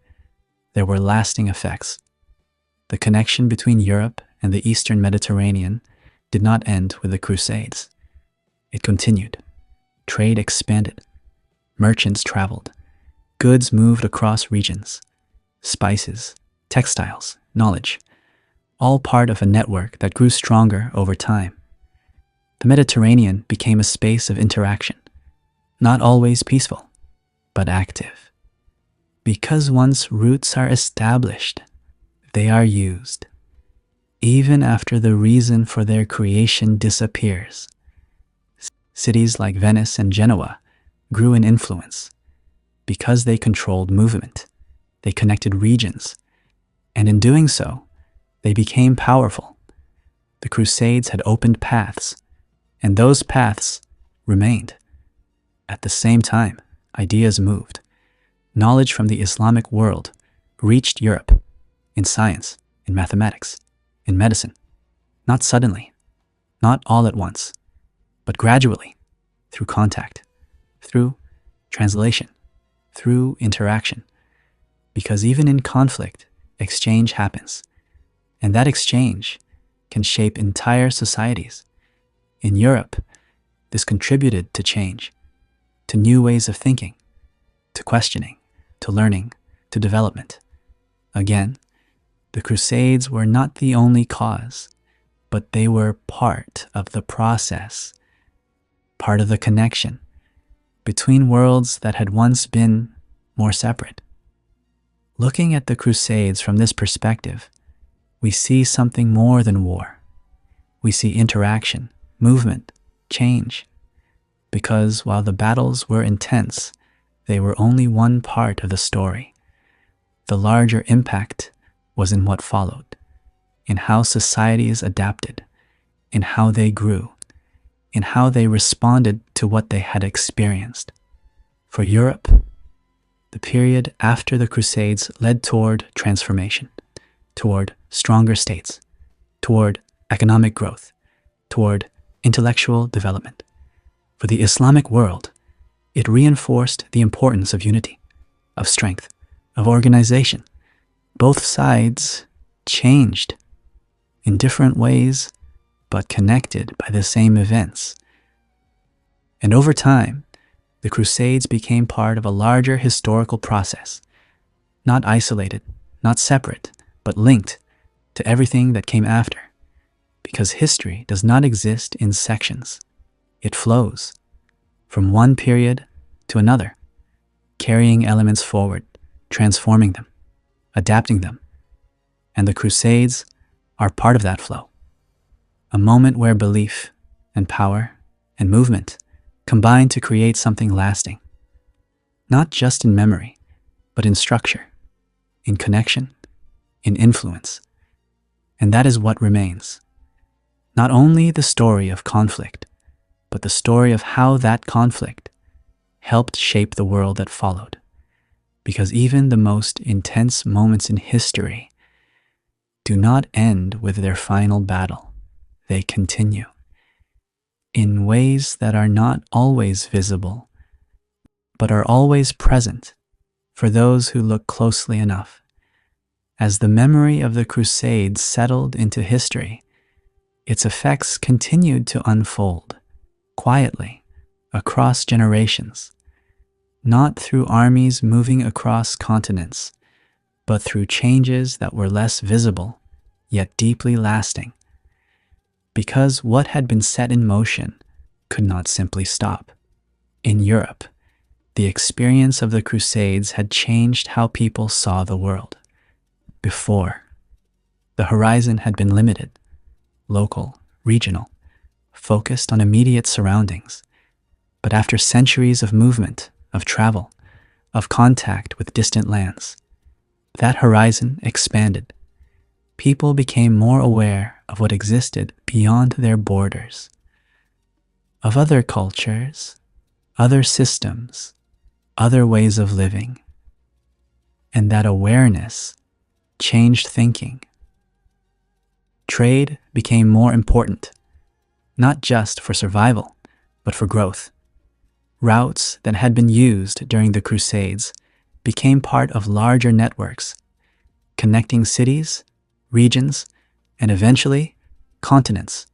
there were lasting effects. The connection between Europe and the Eastern Mediterranean did not end with the Crusades. It continued. Trade expanded. Merchants traveled. Goods moved across regions. Spices, textiles, knowledge, all part of a network that grew stronger over time. The Mediterranean became a space of interaction, not always peaceful, but active. Because once roots are established, they are used, even after the reason for their creation disappears. Cities like Venice and Genoa grew in influence because they controlled movement, they connected regions, and in doing so, they became powerful. The Crusades had opened paths, and those paths remained. At the same time, ideas moved. Knowledge from the Islamic world reached Europe in science, in mathematics, in medicine. Not suddenly, not all at once, but gradually, through contact, through translation, through interaction. Because even in conflict, exchange happens, and that exchange can shape entire societies. In Europe, this contributed to change, to new ways of thinking, to questioning, to learning, to development. Again, the Crusades were not the only cause, but they were part of the process, part of the connection between worlds that had once been more separate. Looking at the Crusades from this perspective, we see something more than war. We see interaction, movement, change. Because while the battles were intense, they were only one part of the story. The larger impact was in what followed, in how societies adapted, in how they grew, in how they responded to what they had experienced. For Europe, the period after the Crusades led toward transformation, toward stronger states, toward economic growth, toward intellectual development. For the Islamic world, it reinforced the importance of unity, of strength, of organization. Both sides changed in different ways, but connected by the same events. And over time, the Crusades became part of a larger historical process, not isolated, not separate, but linked, to everything that came after, because history does not exist in sections. It flows from one period to another, carrying elements forward, transforming them, adapting them. And the Crusades are part of that flow. A moment where belief and power and movement combine to create something lasting, not just in memory, but in structure, in connection, in influence. And that is what remains. Not only the story of conflict, but the story of how that conflict helped shape the world that followed. Because even the most intense moments in history do not end with their final battle. They continue in ways that are not always visible, but are always present for those who look closely enough. As the memory of the Crusades settled into history, its effects continued to unfold quietly across generations, not through armies moving across continents, but through changes that were less visible, yet deeply lasting. Because what had been set in motion could not simply stop. In Europe, the experience of the Crusades had changed how people saw the world. Before, the horizon had been limited, local, regional, focused on immediate surroundings. But after centuries of movement, of travel, of contact with distant lands, that horizon expanded. People became more aware of what existed beyond their borders, of other cultures, other systems, other ways of living. And that awareness changed thinking. Trade became more important, not just for survival, but for growth. Routes that had been used during the Crusades became part of larger networks, connecting cities, regions, and eventually continents.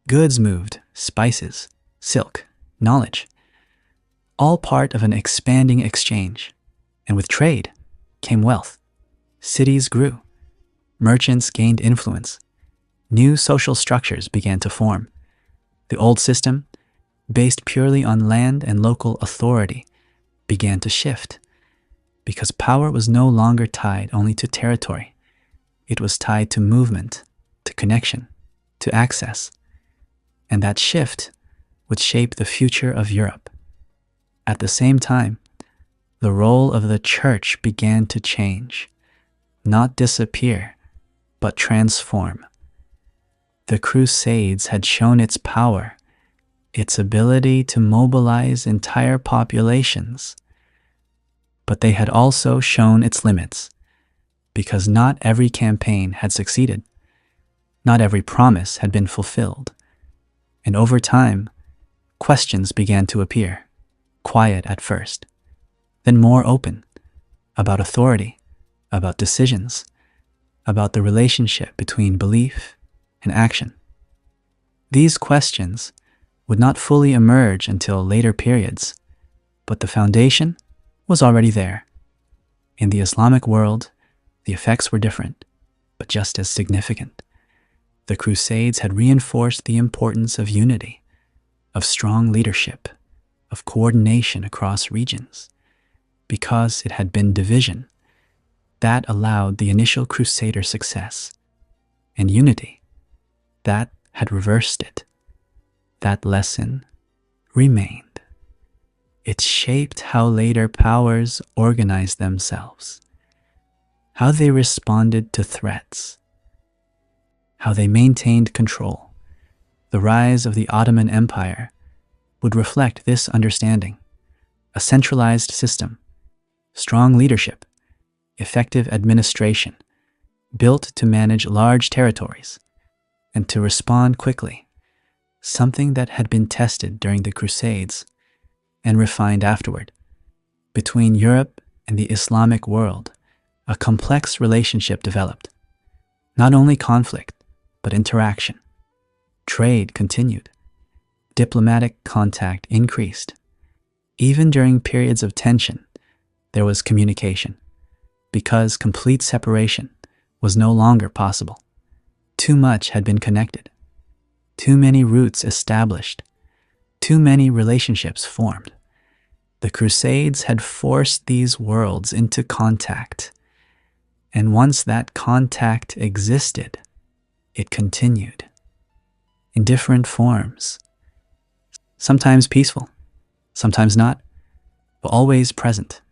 Goods moved, spices, silk, knowledge, all part of an expanding exchange. And with trade came wealth. Cities grew. Merchants gained influence. New social structures began to form. The old system, based purely on land and local authority, began to shift, because power was no longer tied only to territory. It was tied to movement, to connection, to access. And that shift would shape the future of Europe. At the same time, the role of the church began to change, not disappear, but transform. The Crusades had shown its power, its ability to mobilize entire populations. But they had also shown its limits, because not every campaign had succeeded. Not every promise had been fulfilled. And over time, questions began to appear, quiet at first, then more open, about authority, about decisions, about the relationship between belief and action. These questions would not fully emerge until later periods, but the foundation was already there. In the Islamic world, the effects were different, but just as significant. The Crusades had reinforced the importance of unity, of strong leadership, of coordination across regions, because it had been division that allowed the initial Crusader success, and unity that had reversed it. That lesson remained. It shaped how later powers organized themselves, how they responded to threats, how they maintained control. The rise of the Ottoman Empire would reflect this understanding: a centralized system, strong leadership, effective administration, built to manage large territories and to respond quickly, something that had been tested during the Crusades and refined afterward. Between Europe and the Islamic world, a complex relationship developed. Not only conflict, but interaction. Trade continued. Diplomatic contact increased. Even during periods of tension, there was communication, because complete separation was no longer possible. Too much had been connected, too many roots established, too many relationships formed. The Crusades had forced these worlds into contact, and once that contact existed, it continued in different forms, sometimes peaceful, sometimes not, but always present.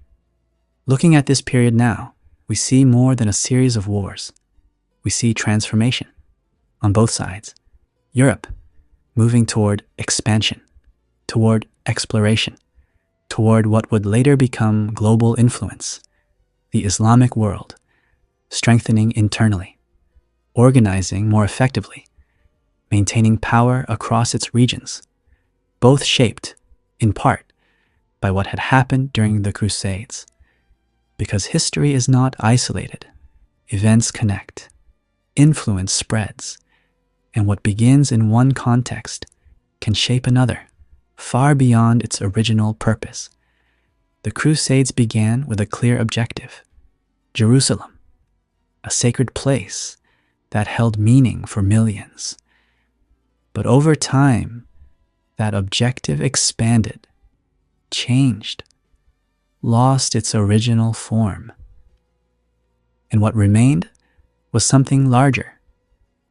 Looking at this period now, we see more than a series of wars. We see transformation on both sides. Europe moving toward expansion, toward exploration, toward what would later become global influence. The Islamic world strengthening internally, organizing more effectively, maintaining power across its regions, both shaped, in part, by what had happened during the Crusades. Because history is not isolated, events connect, influence spreads, and what begins in one context can shape another, far beyond its original purpose. The Crusades began with a clear objective: Jerusalem, a sacred place that held meaning for millions. But over time, that objective expanded, changed, lost its original form. And what remained was something larger,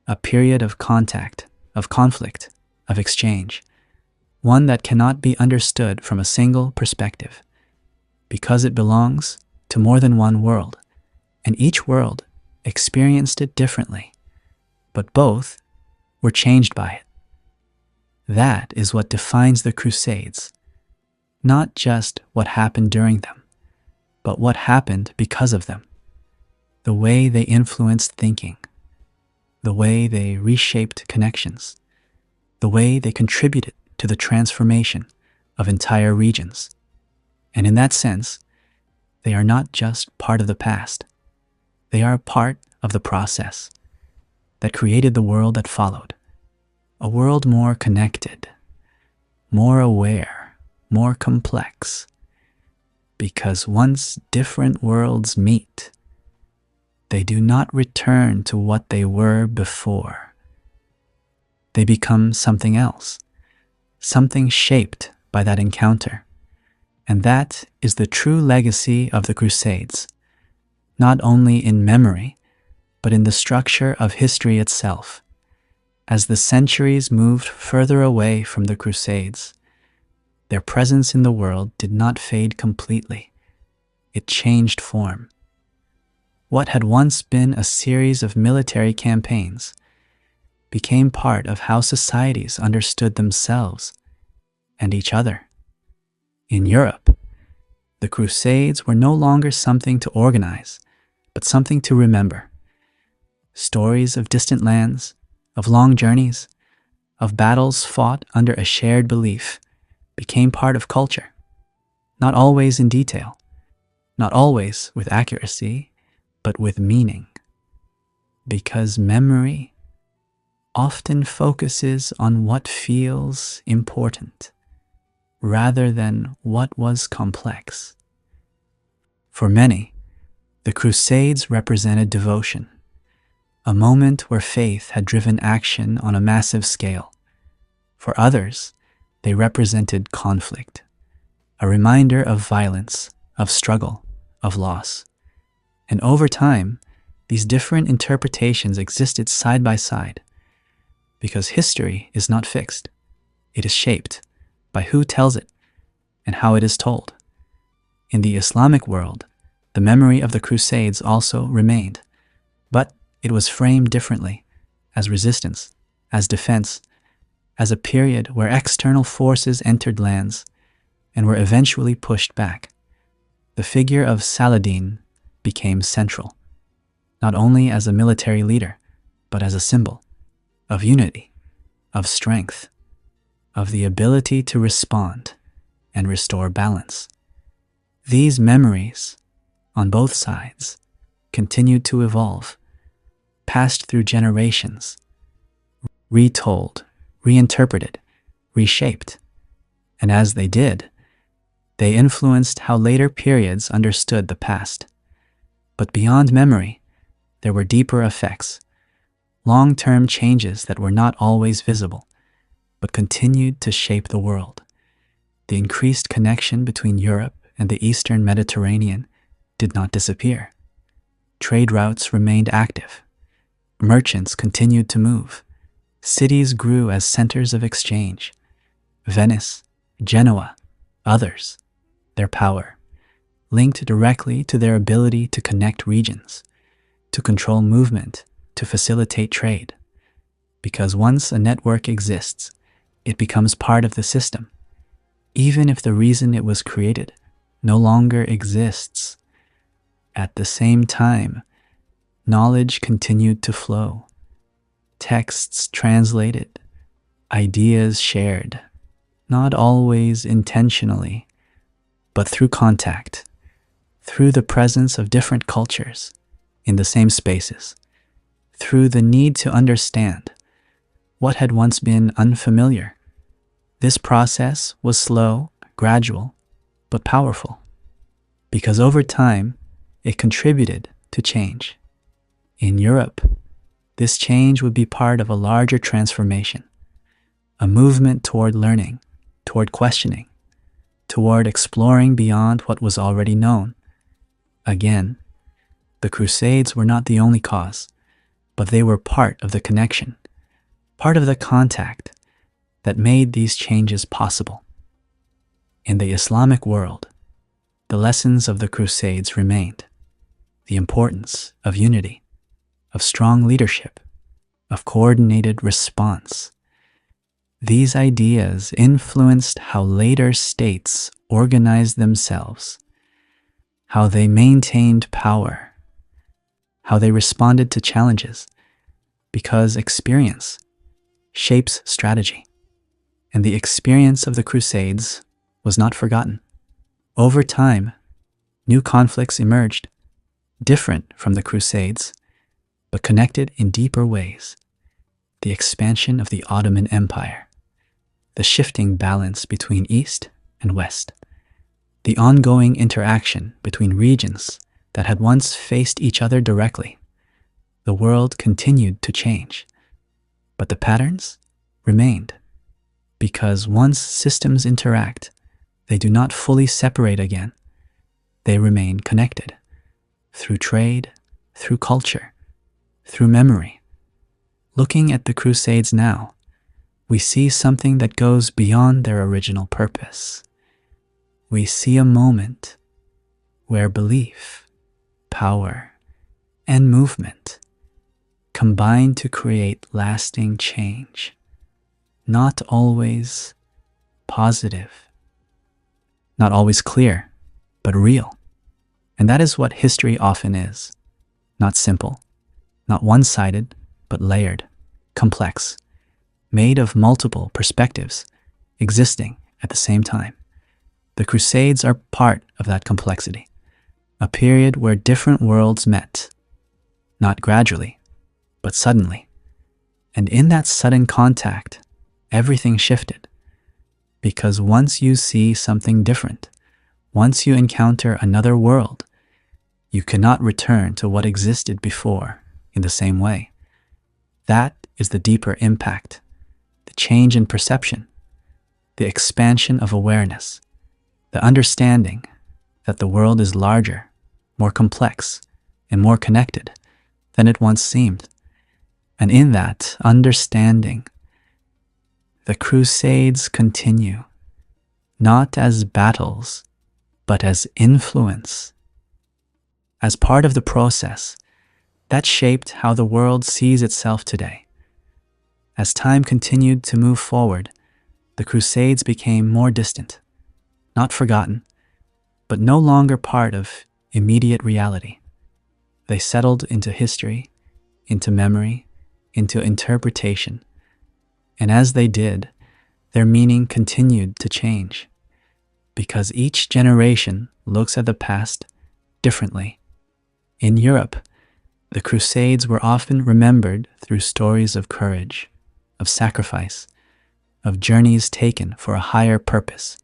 a period of contact, of conflict, of exchange, one that cannot be understood from a single perspective, because it belongs to more than one world, and each world experienced it differently, but both were changed by it. That is what defines the Crusades, not just what happened during them, but what happened because of them, the way they influenced thinking, the way they reshaped connections, the way they contributed to the transformation of entire regions. And in that sense, they are not just part of the past. They are part of the process that created the world that followed, a world more connected, more aware, more complex. Because once different worlds meet, they do not return to what they were before. They become something else, something shaped by that encounter. And that is the true legacy of the Crusades, not only in memory, but in the structure of history itself. As the centuries moved further away from the Crusades, their presence in the world did not fade completely. It changed form. What had once been a series of military campaigns became part of how societies understood themselves and each other. In Europe, the Crusades were no longer something to organize, but something to remember. Stories of distant lands, of long journeys, of battles fought under a shared belief became part of culture, not always in detail, not always with accuracy, but with meaning. Because memory often focuses on what feels important, rather than what was complex. For many, the Crusades represented devotion, a moment where faith had driven action on a massive scale. For others, they represented conflict, a reminder of violence, of struggle, of loss. And over time, these different interpretations existed side by side, because history is not fixed. It is shaped by who tells it and how it is told. In the Islamic world, the memory of the Crusades also remained, but it was framed differently, as resistance, as defense, as a period where external forces entered lands and were eventually pushed back. The figure of Saladin became central, not only as a military leader, but as a symbol of unity, of strength, of the ability to respond and restore balance. These memories, on both sides, continued to evolve, passed through generations, retold, reinterpreted, reshaped. And as they did, they influenced how later periods understood the past. But beyond memory, there were deeper effects, long-term changes that were not always visible, but continued to shape the world. The increased connection between Europe and the Eastern Mediterranean did not disappear. Trade routes remained active. Merchants continued to move. Cities grew as centers of exchange. Venice, Genoa, others, their power, linked directly to their ability to connect regions, to control movement, to facilitate trade. Because once a network exists, it becomes part of the system, even if the reason it was created no longer exists. At the same time, knowledge continued to flow. Texts translated, ideas shared, not always intentionally, but through contact, through the presence of different cultures in the same spaces, through the need to understand what had once been unfamiliar. This process was slow, gradual, but powerful, because over time, it contributed to change. In Europe, this change would be part of a larger transformation, a movement toward learning, toward questioning, toward exploring beyond what was already known. Again, the Crusades were not the only cause, but they were part of the connection, part of the contact that made these changes possible. In the Islamic world, the lessons of the Crusades remained: the importance of unity, of strong leadership, of coordinated response. These ideas influenced how later states organized themselves, how they maintained power, how they responded to challenges, because experience shapes strategy. And the experience of the Crusades was not forgotten. Over time, new conflicts emerged, different from the Crusades, but connected in deeper ways. The expansion of the Ottoman Empire, the shifting balance between East and West, the ongoing interaction between regions that had once faced each other directly. The world continued to change, but the patterns remained, because once systems interact, they do not fully separate again. They remain connected through trade, through culture, through memory. Looking at the Crusades now, we see something that goes beyond their original purpose. We see a moment where belief, power, and movement combine to create lasting change, not always positive, not always clear, but real. And that is what history often is: not simple, not one-sided, but layered, complex, made of multiple perspectives existing at the same time. The Crusades are part of that complexity, a period where different worlds met, not gradually, but suddenly. And in that sudden contact, everything shifted. Because once you see something different, once you encounter another world, you cannot return to what existed before in the same way. That is the deeper impact, the change in perception, the expansion of awareness, the understanding that the world is larger, more complex, and more connected than it once seemed. And in that understanding, the Crusades continue, not as battles, but as influence. As part of the process that shaped how the world sees itself today. As time continued to move forward, the Crusades became more distant, not forgotten, but no longer part of immediate reality. They settled into history, into memory, into interpretation, and as they did, their meaning continued to change, because each generation looks at the past differently. In Europe, the Crusades were often remembered through stories of courage, of sacrifice, of journeys taken for a higher purpose.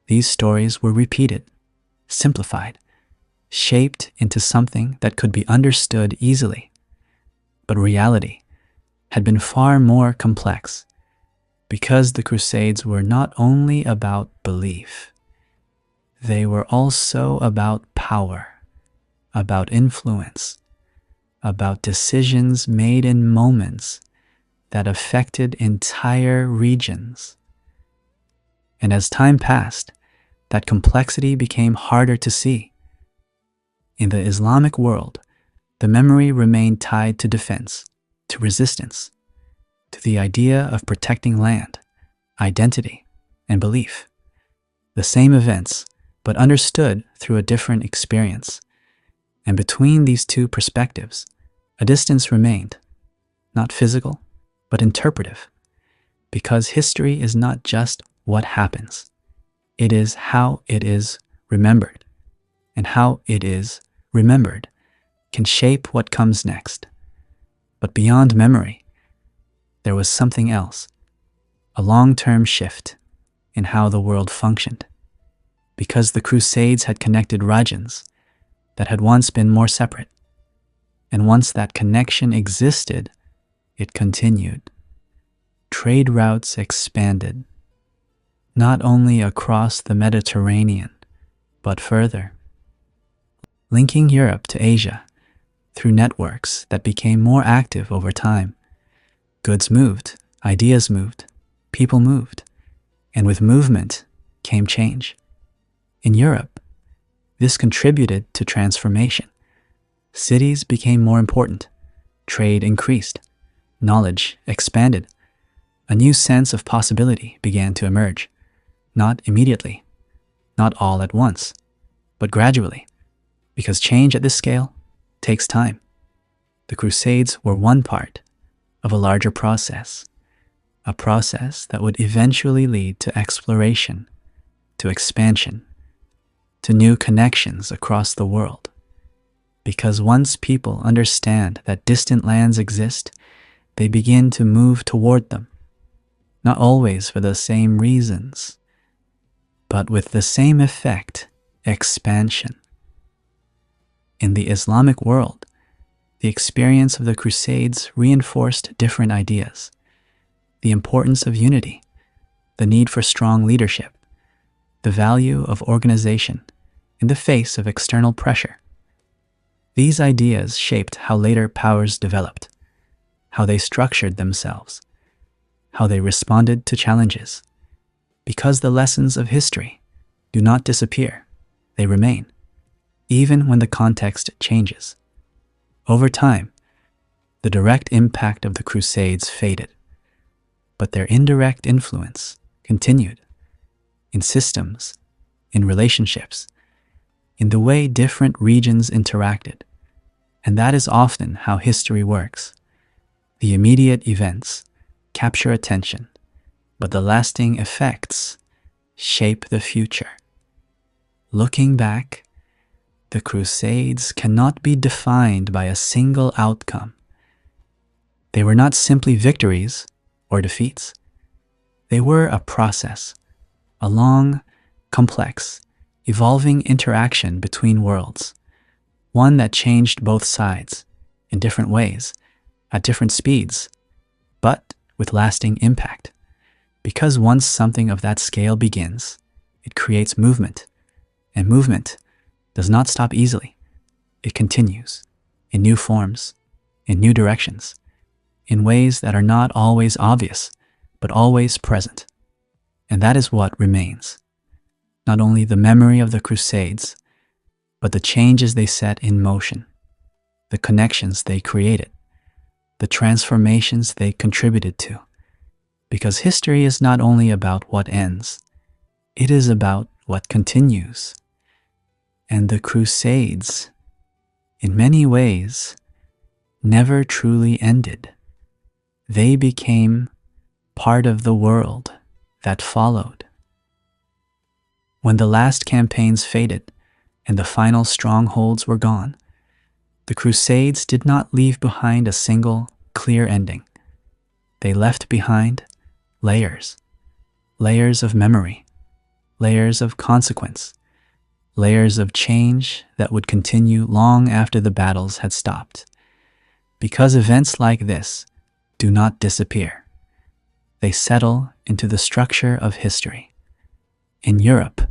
These stories were repeated, simplified, shaped into something that could be understood easily. But reality had been far more complex, because the Crusades were not only about belief, they were also about power, about influence, about decisions made in moments that affected entire regions. And as time passed, that complexity became harder to see. In the Islamic world, the memory remained tied to defense, to resistance, to the idea of protecting land, identity, and belief. The same events, but understood through a different experience. And between these two perspectives, a distance remained, not physical, but interpretive, because history is not just what happens. It is how it is remembered, and how it is remembered can shape what comes next. But beyond memory, there was something else, a long-term shift in how the world functioned, because the Crusades had connected regions that had once been more separate, and once that connection existed, it continued. Trade routes expanded, not only across the Mediterranean, but further, linking Europe to Asia through networks that became more active over time. Goods moved, ideas moved, people moved, and with movement came change. In Europe, this contributed to transformation. Cities became more important, trade increased, knowledge expanded. A new sense of possibility began to emerge, not immediately, not all at once, but gradually, because change at this scale takes time. The Crusades were one part of a larger process, a process that would eventually lead to exploration, to expansion, to new connections across the world. Because once people understand that distant lands exist, they begin to move toward them, not always for the same reasons, but with the same effect, expansion. In the Islamic world, the experience of the Crusades reinforced different ideas: the importance of unity, the need for strong leadership, the value of organization in the face of external pressure. These ideas shaped how later powers developed, how they structured themselves, how they responded to challenges. Because the lessons of history do not disappear, they remain, even when the context changes. Over time, the direct impact of the Crusades faded, but their indirect influence continued in systems, in relationships, in the way different regions interacted. And that is often how history works. The immediate events capture attention, but the lasting effects shape the future. Looking back, the Crusades cannot be defined by a single outcome. They were not simply victories or defeats. They were a process, a long, complex, evolving interaction between worlds, one that changed both sides in different ways, at different speeds, but with lasting impact. Because once something of that scale begins, it creates movement, and movement does not stop easily. It continues in new forms, in new directions, in ways that are not always obvious, but always present. And that is what remains. Not only the memory of the Crusades, but the changes they set in motion, the connections they created, the transformations they contributed to. Because history is not only about what ends, it is about what continues. And the Crusades, in many ways, never truly ended. They became part of the world that followed. When the last campaigns faded and the final strongholds were gone, the Crusades did not leave behind a single, clear ending. They left behind layers, layers of memory, layers of consequence, layers of change that would continue long after the battles had stopped. Because events like this do not disappear. They settle into the structure of history. In Europe,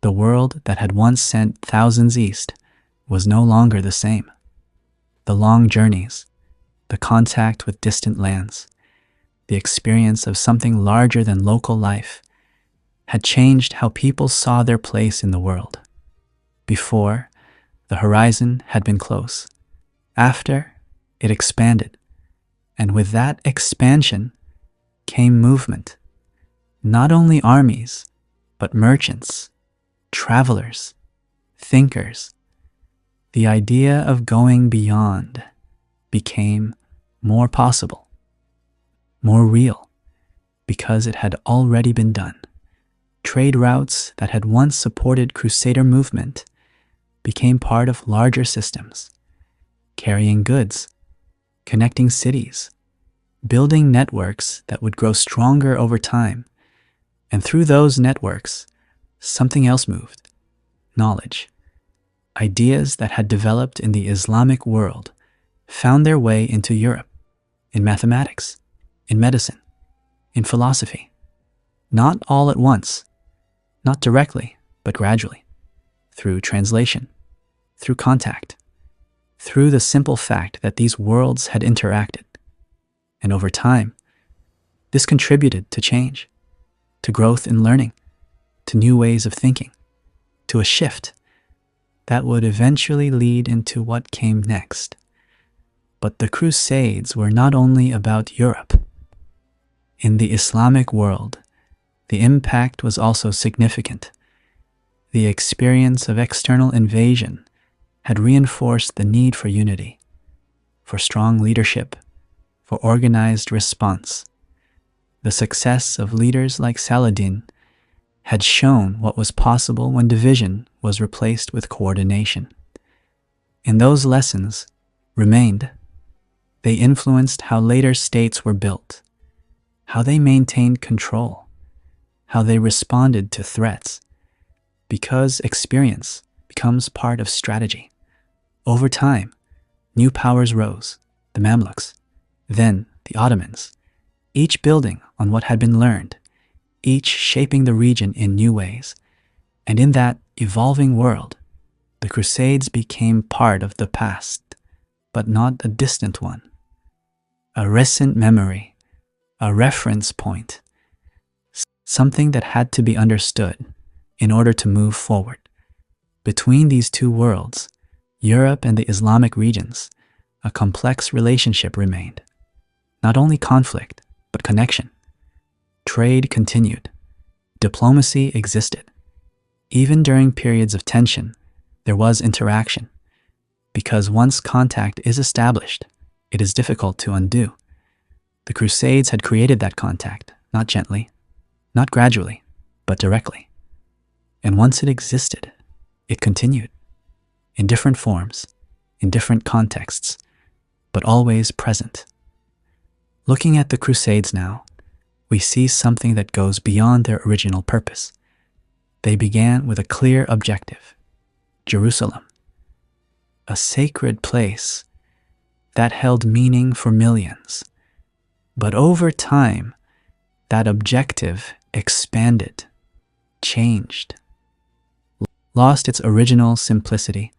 the world that had once sent thousands east was no longer the same. The long journeys, the contact with distant lands, the experience of something larger than local life had changed how people saw their place in the world. Before, the horizon had been close. After, it expanded. And with that expansion came movement. Not only armies, but merchants, travelers, thinkers. The idea of going beyond became more possible, more real, because it had already been done. Trade routes that had once supported Crusader movement became part of larger systems, carrying goods, connecting cities, building networks that would grow stronger over time. And through those networks, something else moved: knowledge. Ideas that had developed in the Islamic world found their way into Europe, in mathematics, in medicine, in philosophy. Not all at once, not directly, but gradually, through translation, through contact, through the simple fact that these worlds had interacted. And over time, this contributed to change, to growth in learning, to new ways of thinking, to a shift that would eventually lead into what came next. But the Crusades were not only about Europe. In the Islamic world, the impact was also significant. The experience of external invasion had reinforced the need for unity, for strong leadership, for organized response. The success of leaders like Saladin had shown what was possible when division was replaced with coordination. And those lessons remained. They influenced how later states were built, how they maintained control, how they responded to threats, because experience becomes part of strategy. Over time, new powers rose: the Mamluks, then the Ottomans, each building on what had been learned, each shaping the region in new ways. And in that evolving world, the Crusades became part of the past, but not a distant one. A recent memory, a reference point, something that had to be understood in order to move forward. Between these two worlds, Europe and the Islamic regions, a complex relationship remained. Not only conflict, but connection. Trade continued. Diplomacy existed. Even during periods of tension, there was interaction. Because once contact is established, it is difficult to undo. The Crusades had created that contact, not gently, not gradually, but directly. And once it existed, it continued. In different forms, in different contexts, but always present. Looking at the Crusades now, we see something that goes beyond their original purpose. They began with a clear objective: Jerusalem, a sacred place that held meaning for millions. But over time, that objective expanded, changed, lost its original simplicity,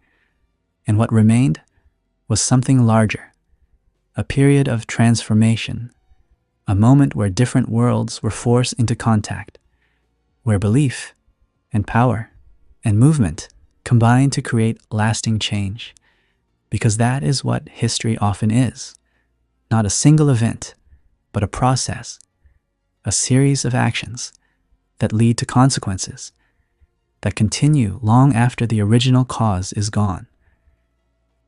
and what remained was something larger, a period of transformation, a moment where different worlds were forced into contact, where belief and power and movement combined to create lasting change. Because that is what history often is: not a single event, but a process, a series of actions that lead to consequences that continue long after the original cause is gone.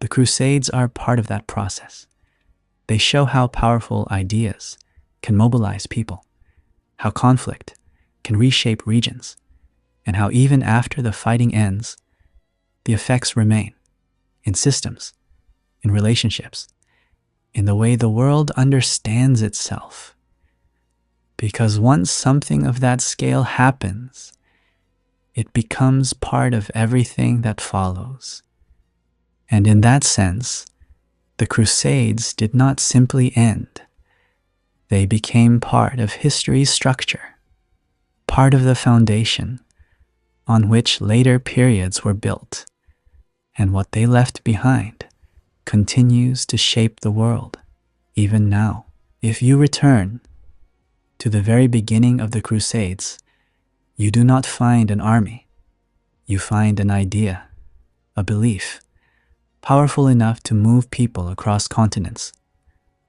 The Crusades are part of that process. They show how powerful ideas can mobilize people, how conflict can reshape regions, and how even after the fighting ends, the effects remain in systems, in relationships, in the way the world understands itself. Because once something of that scale happens, it becomes part of everything that follows. And in that sense, the Crusades did not simply end. They became part of history's structure, part of the foundation on which later periods were built, and what they left behind continues to shape the world, even now. If you return to the very beginning of the Crusades, you do not find an army. You find an idea, a belief, powerful enough to move people across continents,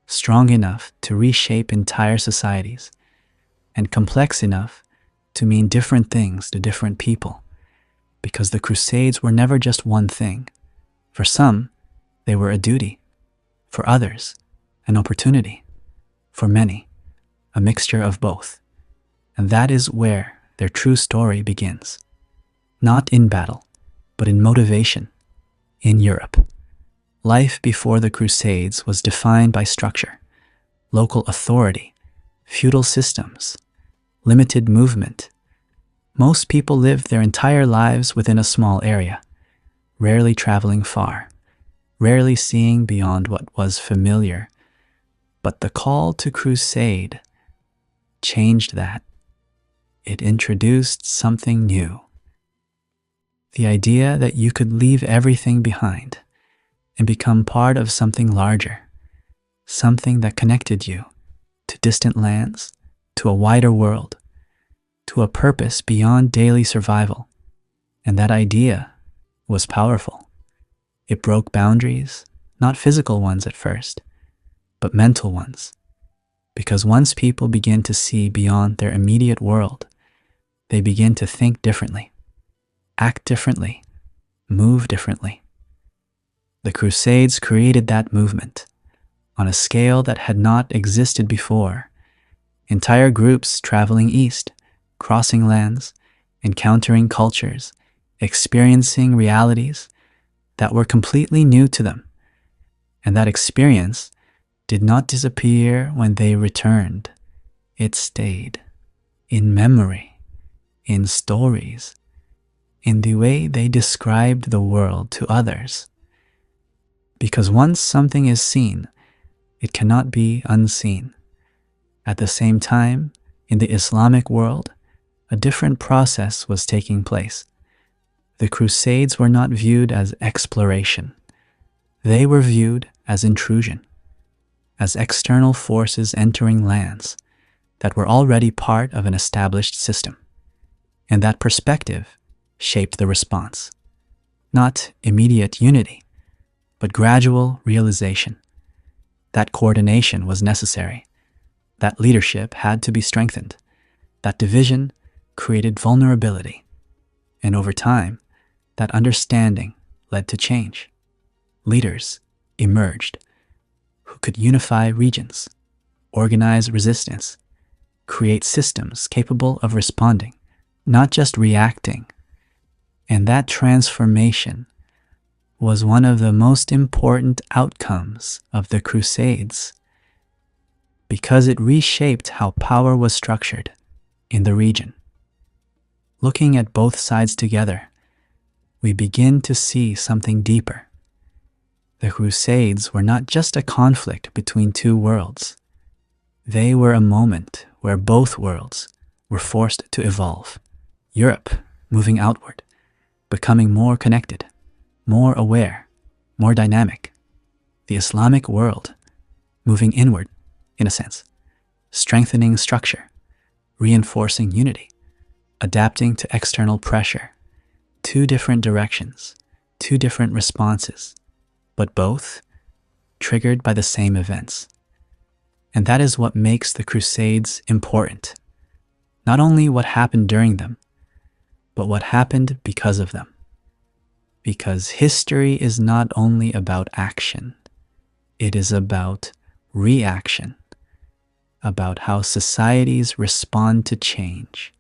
strong enough to reshape entire societies, and complex enough to mean different things to different people, because the Crusades were never just one thing. For some, they were a duty. For others, an opportunity. For many, a mixture of both. And that is where their true story begins. Not in battle, but in motivation. In Europe, life before the Crusades was defined by structure, local authority, feudal systems, limited movement. Most people lived their entire lives within a small area, rarely traveling far, rarely seeing beyond what was familiar. But the call to crusade changed that. It introduced something new. The idea that you could leave everything behind and become part of something larger, something that connected you to distant lands, to a wider world, to a purpose beyond daily survival. And that idea was powerful. It broke boundaries, not physical ones at first, but mental ones. Because once people begin to see beyond their immediate world, they begin to think differently, act differently, move differently. The Crusades created that movement on a scale that had not existed before. Entire groups traveling east, crossing lands, encountering cultures, experiencing realities that were completely new to them. And that experience did not disappear when they returned. It stayed in memory, in stories, in the way they described the world to others. Because once something is seen, it cannot be unseen. At the same time, in the Islamic world, a different process was taking place. The Crusades were not viewed as exploration. They were viewed as intrusion, as external forces entering lands that were already part of an established system. And that perspective shaped the response. Not immediate unity, but gradual realization. That coordination was necessary. That leadership had to be strengthened. That division created vulnerability. And over time, that understanding led to change. Leaders emerged who could unify regions, organize resistance, create systems capable of responding, not just reacting. And that transformation was one of the most important outcomes of the Crusades, because it reshaped how power was structured in the region. Looking at both sides together, we begin to see something deeper. The Crusades were not just a conflict between two worlds. They were a moment where both worlds were forced to evolve. Europe moving outward, becoming more connected, more aware, more dynamic. The Islamic world moving inward, in a sense, strengthening structure, reinforcing unity, adapting to external pressure. Two different directions, two different responses, but both triggered by the same events. And that is what makes the Crusades important. Not only what happened during them, but what happened because of them. Because history is not only about action, it is about reaction, about how societies respond to change,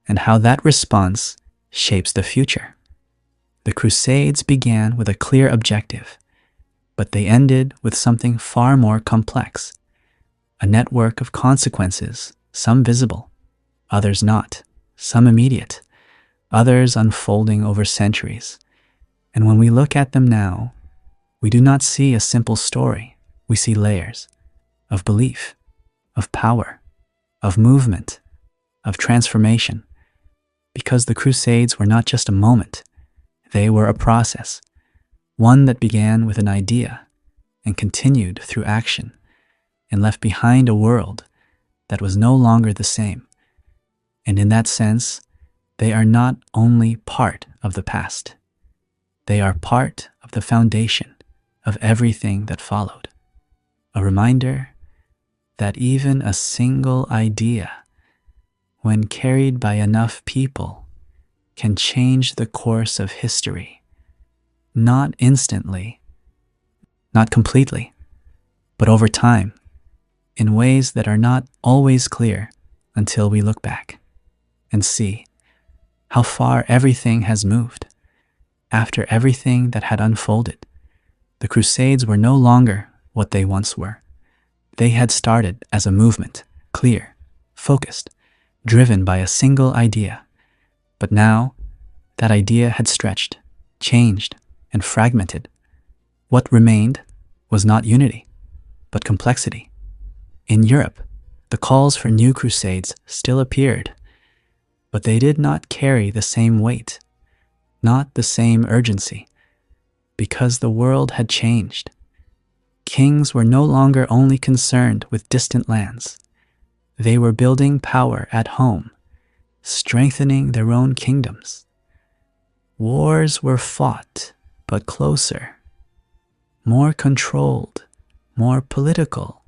and how that response shapes the future. The Crusades began with a clear objective, but they ended with something far more complex, a network of consequences, some visible, others not, some immediate, others unfolding over centuries. And when we look at them now, we do not see a simple story. We see layers of belief, of power, of movement, of transformation. Because the Crusades were not just a moment, they were a process, one that began with an idea and continued through action and left behind a world that was no longer the same. And in that sense, they are not only part of the past, they are part of the foundation of everything that followed. A reminder that even a single idea, when carried by enough people, can change the course of history, not instantly, not completely, but over time, in ways that are not always clear until we look back and see how far everything has moved. After everything that had unfolded, the Crusades were no longer what they once were. They had started as a movement, clear, focused, driven by a single idea. But now, that idea had stretched, changed, and fragmented. What remained was not unity, but complexity. In Europe, the calls for new crusades still appeared, but they did not carry the same weight, not the same urgency, because the world had changed. Kings were no longer only concerned with distant lands. They were building power at home, strengthening their own kingdoms. Wars were fought, but closer, more controlled, more political,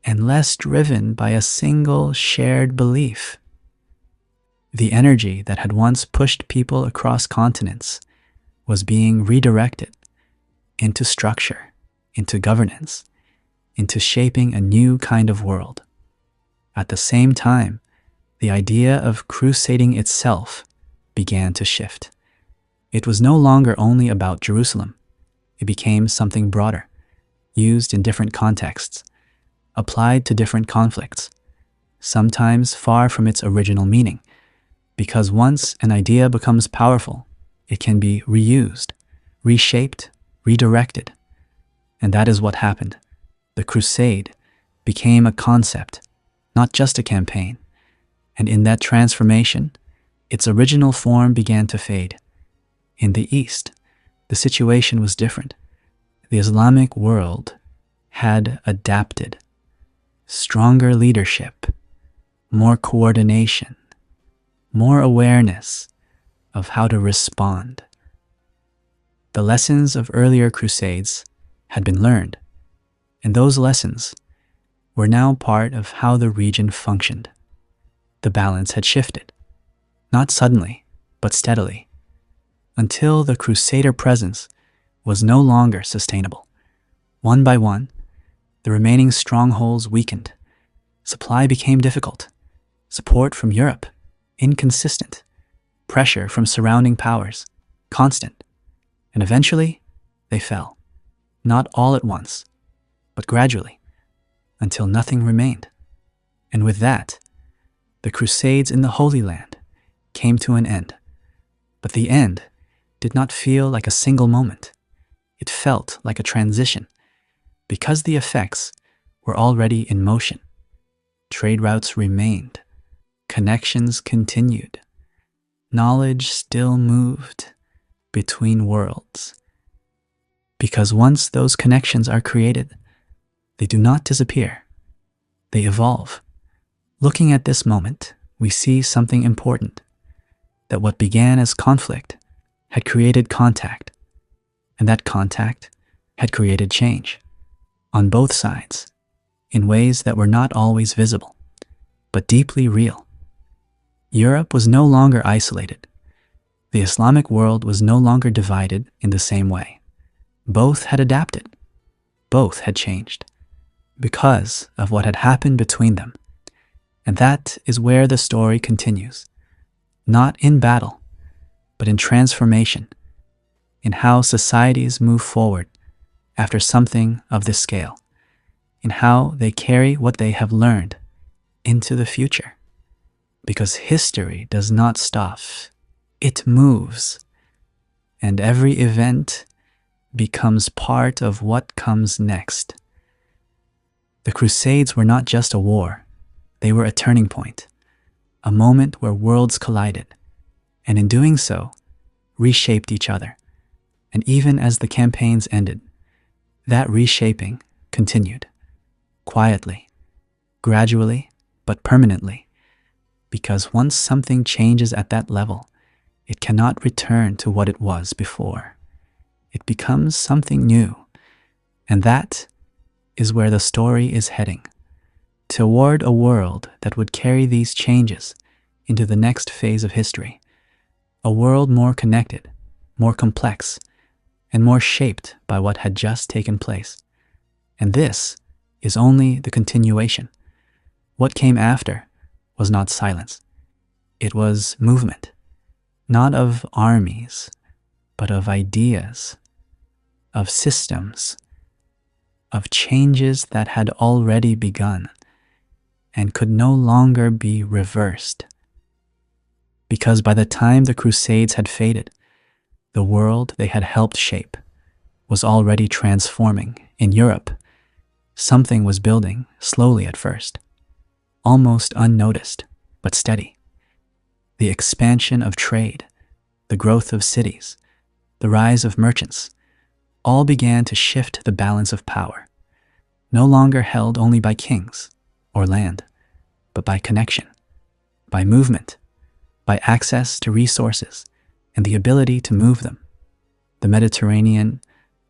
and less driven by a single shared belief. The energy that had once pushed people across continents was being redirected into structure, into governance, into shaping a new kind of world. At the same time, the idea of crusading itself began to shift. It was no longer only about Jerusalem. It became something broader, used in different contexts, applied to different conflicts, sometimes far from its original meaning, because once an idea becomes powerful, it can be reused, reshaped, redirected. And that is what happened. The crusade became a concept, not just a campaign. And in that transformation, its original form began to fade. In the East, the situation was different. The Islamic world had adapted. Stronger leadership, more coordination, more awareness of how to respond. The lessons of earlier crusades had been learned, and those lessons were now part of how the region functioned. The balance had shifted, not suddenly, but steadily, until the Crusader presence was no longer sustainable. One by one, the remaining strongholds weakened. Supply became difficult. Support from Europe, inconsistent. Pressure from surrounding powers, constant. And eventually, they fell. Not all at once, but gradually, until nothing remained. And with that, the Crusades in the Holy Land came to an end. But the end did not feel like a single moment. It felt like a transition, because the effects were already in motion. Trade routes remained. Connections continued. Knowledge still moved between worlds. Because once those connections are created, they do not disappear. They evolve. Looking at this moment, we see something important, that what began as conflict had created contact, and that contact had created change on both sides in ways that were not always visible, but deeply real. Europe was no longer isolated. The Islamic world was no longer divided in the same way. Both had adapted. Both had changed because of what had happened between them. And that is where the story continues. Not in battle, but in transformation, in how societies move forward after something of this scale, in how they carry what they have learned into the future. Because history does not stop. It moves, and every event becomes part of what comes next. The Crusades were not just a war, they were a turning point, a moment where worlds collided, and in doing so, reshaped each other. And even as the campaigns ended, that reshaping continued, quietly, gradually, but permanently, because once something changes at that level, it cannot return to what it was before. It becomes something new, and that is where the story is heading, toward a world that would carry these changes into the next phase of history, a world more connected, more complex, and more shaped by what had just taken place. And this is only the continuation. What came after was not silence. It was movement, not of armies, but of ideas, of systems, of changes that had already begun and could no longer be reversed. Because by the time the Crusades had faded, the world they had helped shape was already transforming. In Europe, something was building, slowly at first, almost unnoticed, but steady. The expansion of trade, the growth of cities, the rise of merchants, all began to shift the balance of power, no longer held only by kings or land, but by connection, by movement, by access to resources, and the ability to move them. The Mediterranean,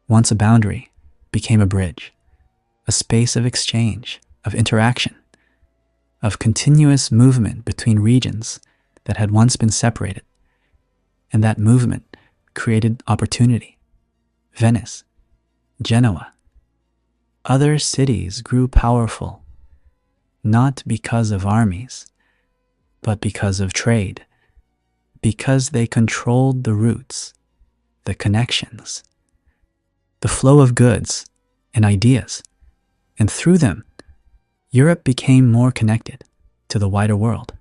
once a boundary, became a bridge, a space of exchange, of interaction, of continuous movement between regions that had once been separated. And that movement created opportunity. Venice, Genoa, other cities grew powerful, not because of armies, but because of trade, because they controlled the routes, the connections, the flow of goods and ideas, and through them, Europe became more connected to the wider world.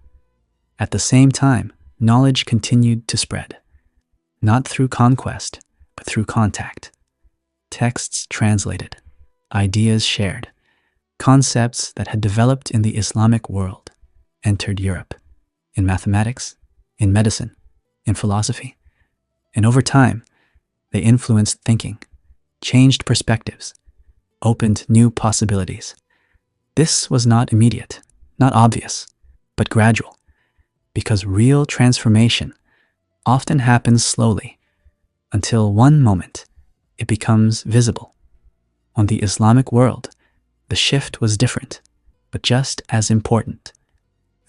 At the same time, knowledge continued to spread, not through conquest, but through contact. Texts translated, ideas shared, concepts that had developed in the Islamic world entered Europe, in mathematics, in medicine, in philosophy, and over time, they influenced thinking, changed perspectives, opened new possibilities. This was not immediate, not obvious, but gradual, because real transformation often happens slowly until one moment it becomes visible. On the Islamic world, the shift was different, but just as important.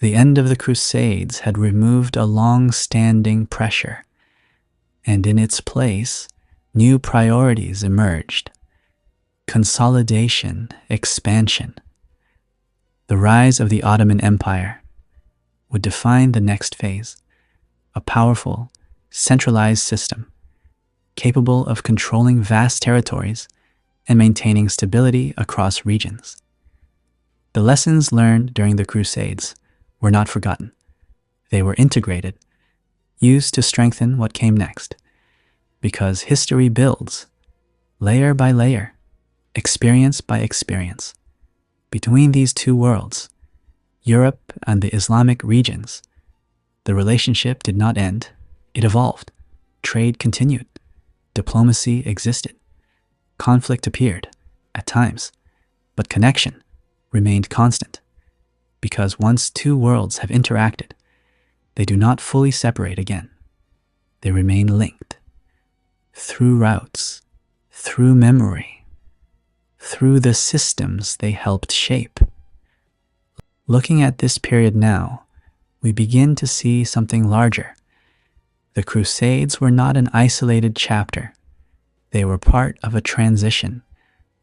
The end of the Crusades had removed a long-standing pressure, and in its place, new priorities emerged. Consolidation, expansion. The rise of the Ottoman Empire would define the next phase, a powerful, centralized system, capable of controlling vast territories and maintaining stability across regions. The lessons learned during the Crusades were not forgotten. They were integrated, used to strengthen what came next, because history builds, layer by layer, experience by experience. Between these two worlds, Europe and the Islamic regions, the relationship did not end, it evolved. Trade continued, diplomacy existed, conflict appeared, at times, but connection remained constant, because once two worlds have interacted, they do not fully separate again. They remain linked, through routes, through memory, through the systems they helped shape. Looking at this period now, we begin to see something larger. The Crusades were not an isolated chapter. They were part of a transition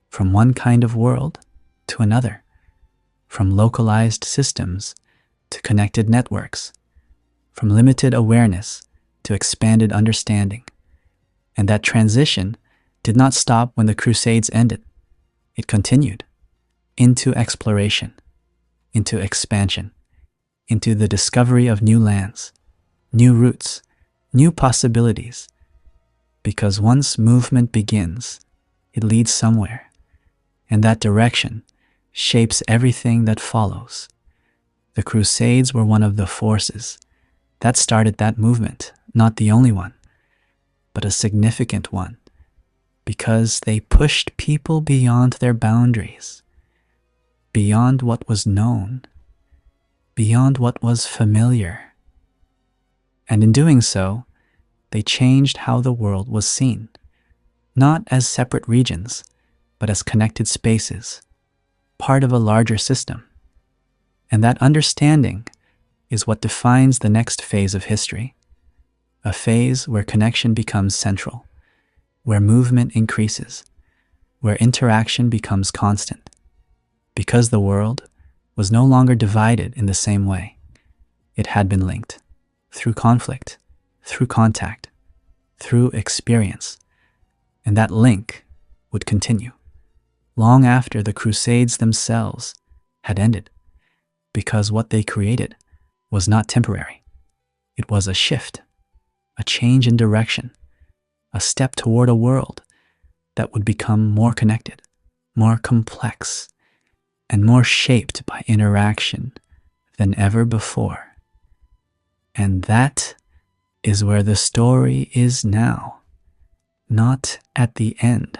from one kind of world to another, from localized systems to connected networks, from limited awareness to expanded understanding. And that transition did not stop when the Crusades ended. It continued into exploration, into expansion, into the discovery of new lands, new routes, new possibilities, because once movement begins, it leads somewhere, and that direction shapes everything that follows. The Crusades were one of the forces that started that movement, not the only one, but a significant one, because they pushed people beyond their boundaries, beyond what was known, beyond what was familiar. And in doing so, they changed how the world was seen, not as separate regions, but as connected spaces, part of a larger system. And that understanding is what defines the next phase of history, a phase where connection becomes central, where movement increases, where interaction becomes constant, because the world was no longer divided in the same way. It had been linked through conflict, through contact, through experience, and that link would continue long after the Crusades themselves had ended, because what they created was not temporary. It was a shift, a change in direction, a step toward a world that would become more connected, more complex, and more shaped by interaction than ever before. And that is where the story is now, not at the end,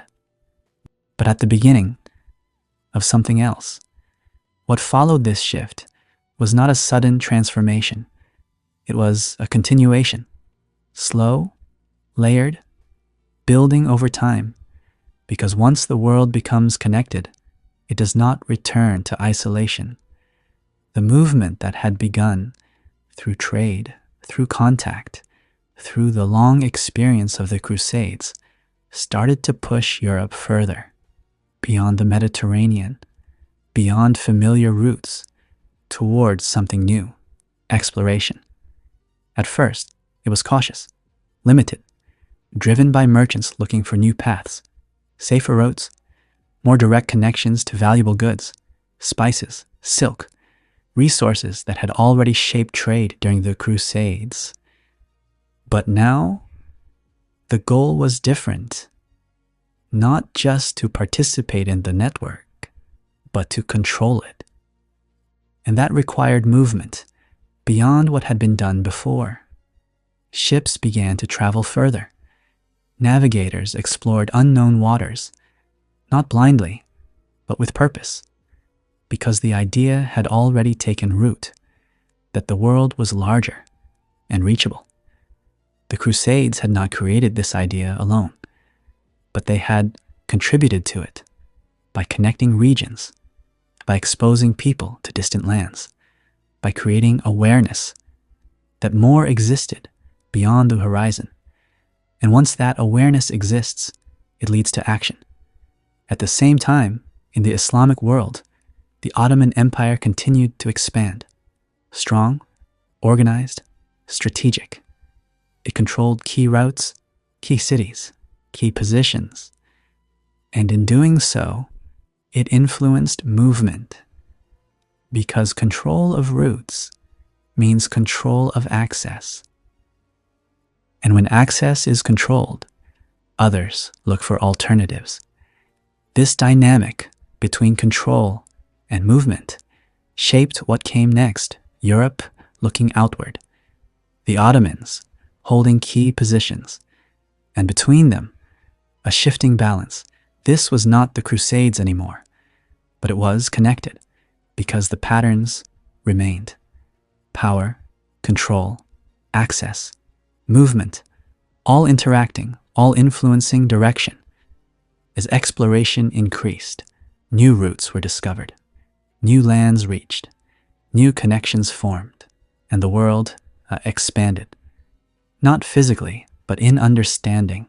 but at the beginning of something else. What followed this shift was not a sudden transformation. It was a continuation, slow, layered, building over time, because once the world becomes connected, it does not return to isolation. The movement that had begun through trade, through contact, through the long experience of the Crusades, started to push Europe further, beyond the Mediterranean, beyond familiar routes, towards something new, exploration. At first, it was cautious, limited, driven by merchants looking for new paths, safer roads, more direct connections to valuable goods, spices, silk, resources that had already shaped trade during the Crusades. But now, the goal was different. Not just to participate in the network, but to control it. And that required movement beyond what had been done before. Ships began to travel further. Navigators explored unknown waters, not blindly, but with purpose, because the idea had already taken root, that the world was larger and reachable. The Crusades had not created this idea alone, but they had contributed to it by connecting regions, by exposing people to distant lands, by creating awareness that more existed beyond the horizon. And once that awareness exists, it leads to action. At the same time, in the Islamic world, the Ottoman Empire continued to expand. Strong, organized, strategic. It controlled key routes, key cities, key positions, and in doing so, it influenced movement, because control of routes means control of access. And when access is controlled, others look for alternatives. This dynamic between control and movement shaped what came next, Europe looking outward, the Ottomans holding key positions, and between them, a shifting balance. This was not the Crusades anymore, but it was connected because the patterns remained. Power, control, access, movement, all interacting, all influencing direction. As exploration increased, new routes were discovered, new lands reached, new connections formed, and the world expanded. Not physically, but in understanding,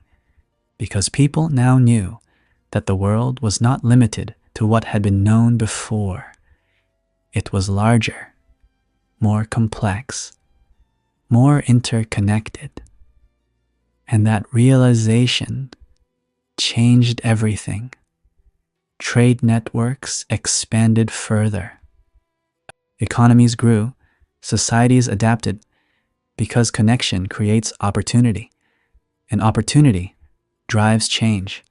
because people now knew that the world was not limited to what had been known before. It was larger, more complex, more interconnected. And that realization changed everything. Trade networks expanded further. Economies grew, societies adapted, Because connection creates opportunity, and opportunity drives change.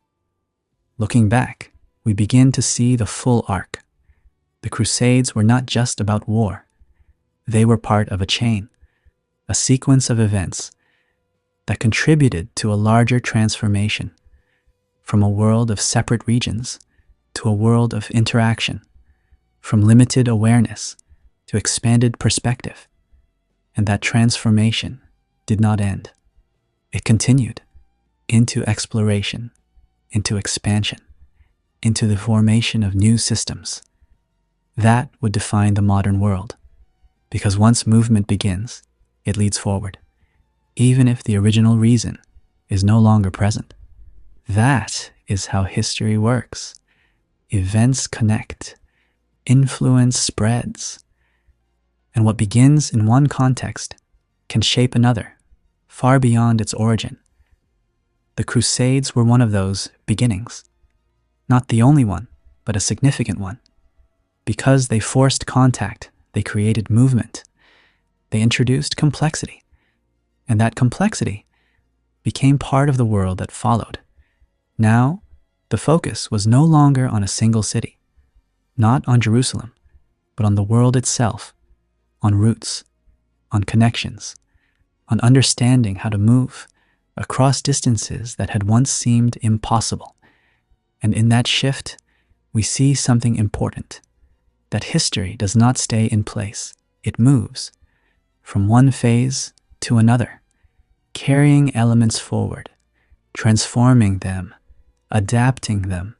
Looking back, we begin to see the full arc. The Crusades were not just about war. They were part of a chain, a sequence of events that contributed to a larger transformation, from a world of separate regions to a world of interaction, from limited awareness to expanded perspective. And that transformation did not end. It continued into exploration, into expansion, into the formation of new systems. That would define the modern world, because once movement begins, it leads forward, even if the original reason is no longer present. That is how history works. Events connect, influence spreads, and what begins in one context can shape another, far beyond its origin. The Crusades were one of those beginnings. Not the only one, but a significant one. Because they forced contact, they created movement. They introduced complexity, and that complexity became part of the world that followed. Now, the focus was no longer on a single city, not on Jerusalem, but on the world itself, on roots, on connections, on understanding how to move across distances that had once seemed impossible. And in that shift, we see something important, that history does not stay in place. It moves from one phase to another, carrying elements forward, transforming them, adapting them,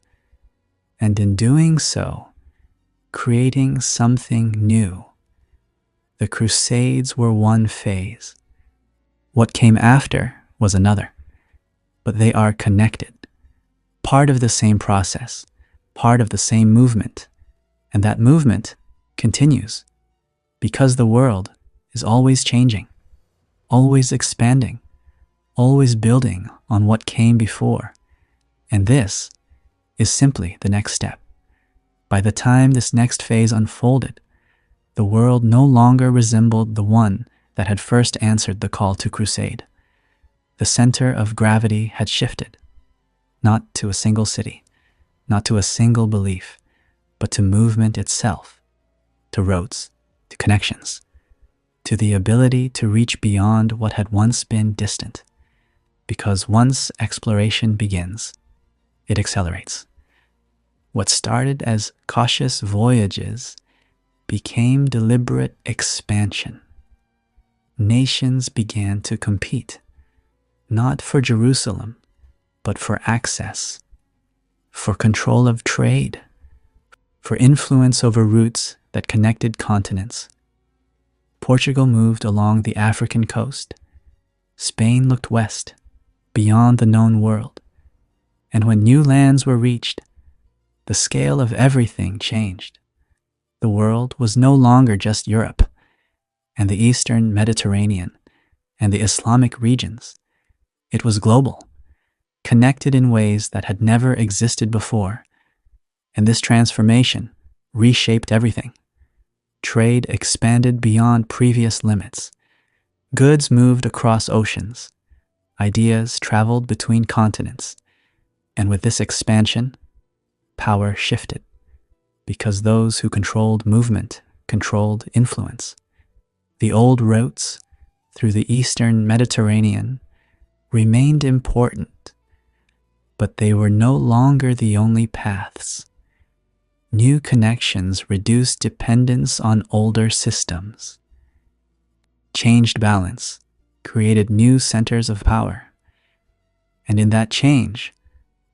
and in doing so, creating something new. The Crusades were one phase. What came after was another, but they are connected, part of the same process, part of the same movement, and that movement continues because the world is always changing, always expanding, always building on what came before. And this is simply the next step. By the time this next phase unfolded, the world no longer resembled the one that had first answered the call to crusade. The center of gravity had shifted, not to a single city, not to a single belief, but to movement itself, to roads, to connections, to the ability to reach beyond what had once been distant. Because once exploration begins, it accelerates. What started as cautious voyages became deliberate expansion. Nations began to compete, not for Jerusalem, but for access, for control of trade, for influence over routes that connected continents. Portugal moved along the African coast. Spain looked west, beyond the known world. And when new lands were reached, the scale of everything changed. The world was no longer just Europe, and the Eastern Mediterranean, and the Islamic regions. It was global, connected in ways that had never existed before. And this transformation reshaped everything. Trade expanded beyond previous limits. Goods moved across oceans. Ideas traveled between continents. And with this expansion, power shifted, because those who controlled movement controlled influence. The old routes through the Eastern Mediterranean remained important, but they were no longer the only paths. New connections reduced dependence on older systems, changed balance, created new centers of power. And in that change,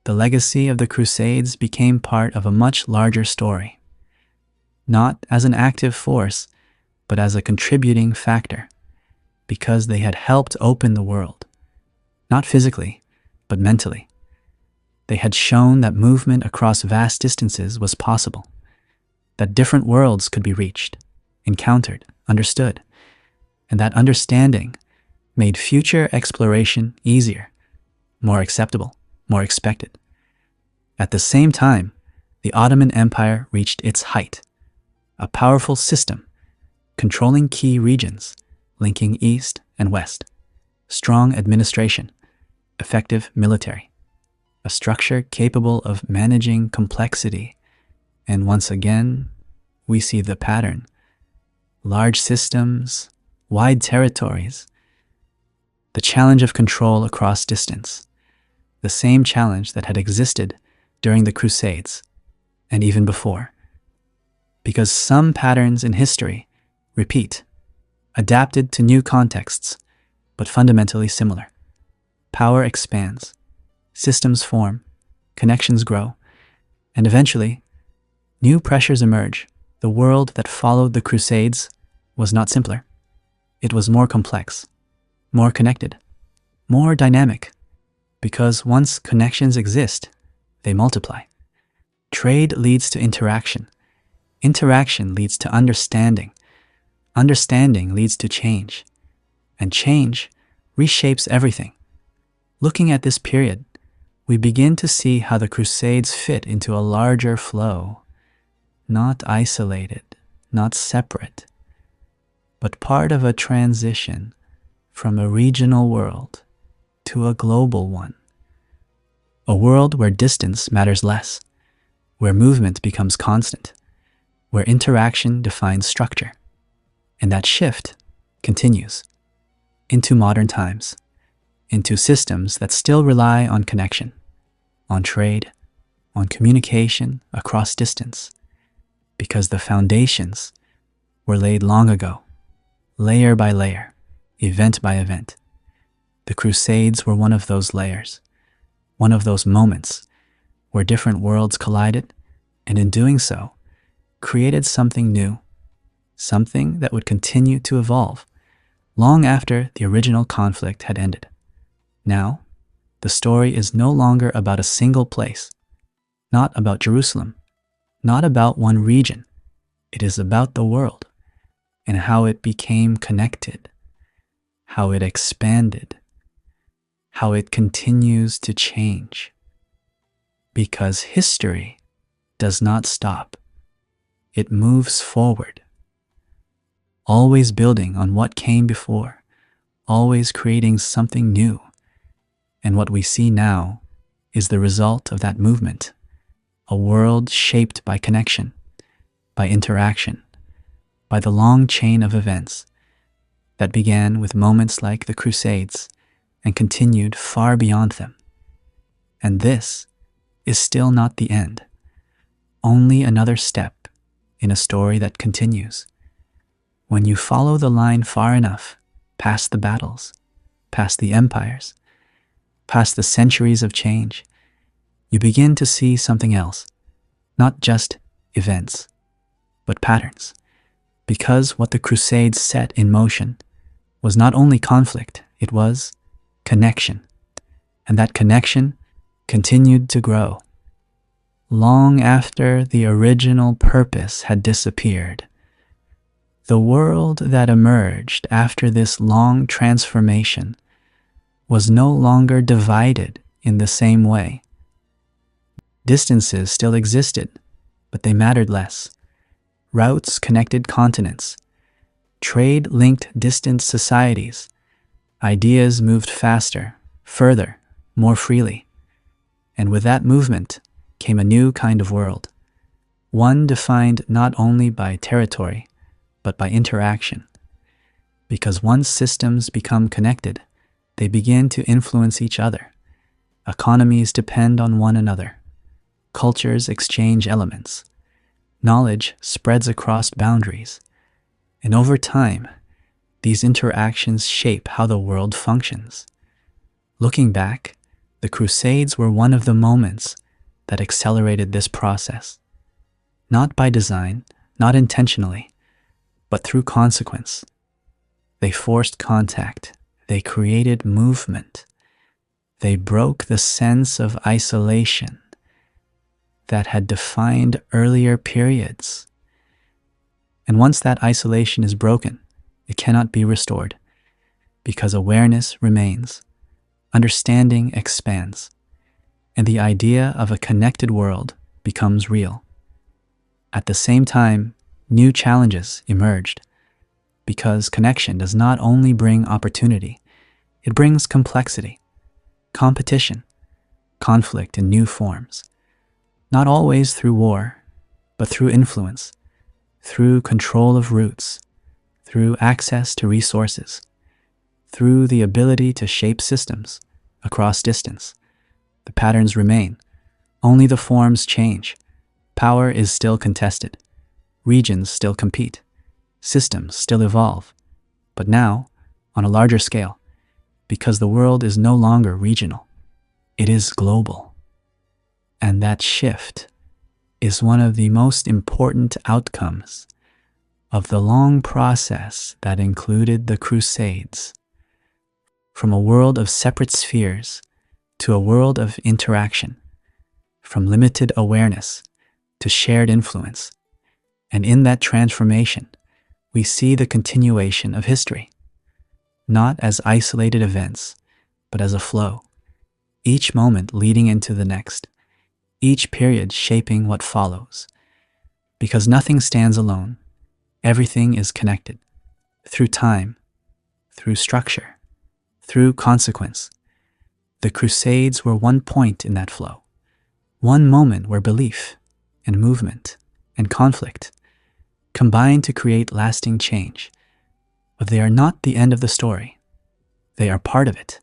the legacy of the Crusades became part of a much larger story, not as an active force, but as a contributing factor, because they had helped open the world, not physically, but mentally. They had shown that movement across vast distances was possible, that different worlds could be reached, encountered, understood, and that understanding made future exploration easier, more acceptable, more expected. At the same time, the Ottoman Empire reached its height, a powerful system controlling key regions, linking East and West, strong administration, effective military, a structure capable of managing complexity. And once again, we see the pattern. Large systems, wide territories, the challenge of control across distance, the same challenge that had existed during the Crusades and even before. Because some patterns in history repeat, adapted to new contexts, but fundamentally similar. Power expands, systems form, connections grow, and eventually, new pressures emerge. The world that followed the Crusades was not simpler. It was more complex, more connected, more dynamic, because once connections exist, they multiply. Trade leads to interaction. Interaction leads to understanding. Understanding leads to change. And change reshapes everything. Looking at this period, we begin to see how the Crusades fit into a larger flow, not isolated, not separate, but part of a transition from a regional world to a global one. A world where distance matters less, where movement becomes constant, where interaction defines structure. And that shift continues into modern times, into systems that still rely on connection, on trade, on communication across distance, because the foundations were laid long ago, layer by layer, event by event. The Crusades were one of those layers, one of those moments where different worlds collided, and in doing so, created something new, something that would continue to evolve long after the original conflict had ended. Now, the story is no longer about a single place, not about Jerusalem, not about one region. It is about the world and how it became connected, how it expanded, how it continues to change. Because history does not stop. It moves forward, always building on what came before, always creating something new. And what we see now is the result of that movement, a world shaped by connection, by interaction, by the long chain of events that began with moments like the Crusades and continued far beyond them. And this is still not the end, only another step in a story that continues. When you follow the line far enough, past the battles, past the empires, past the centuries of change, you begin to see something else, not just events, but patterns. Because what the Crusades set in motion was not only conflict, it was connection. And that connection continued to grow. Long after the original purpose had disappeared, the world that emerged after this long transformation was no longer divided in the same way. Distances still existed, but they mattered less. Routes connected continents. Trade linked distant societies. Ideas moved faster, further, more freely. And with that movement came a new kind of world, one defined not only by territory, but by interaction. Because once systems become connected, they begin to influence each other. Economies depend on one another. Cultures exchange elements. Knowledge spreads across boundaries. And over time, these interactions shape how the world functions. Looking back, the Crusades were one of the moments that accelerated this process. Not by design, not intentionally, but through consequence. They forced contact. They created movement. They broke the sense of isolation that had defined earlier periods. And once that isolation is broken, it cannot be restored, because awareness remains, understanding expands, and the idea of a connected world becomes real. At the same time, new challenges emerged. because connection does not only bring opportunity, it brings complexity, competition, conflict in new forms, not always through war, but through influence, through control of routes, through access to resources, through the ability to shape systems across distance. The patterns remain, only the forms change. Power is still contested, regions still compete, systems still evolve, but now on a larger scale, because the world is no longer regional, it is global. And that shift is one of the most important outcomes of the long process that included the Crusades. From a world of separate spheres to a world of interaction, from limited awareness to shared influence. And in that transformation, we see the continuation of history, not as isolated events, but as a flow, each moment leading into the next, each period shaping what follows. Because nothing stands alone, everything is connected, through time, through structure, through consequence. The Crusades were one point in that flow, one moment where belief and movement and conflict combine to create lasting change. But they are not the end of the story. They are part of it,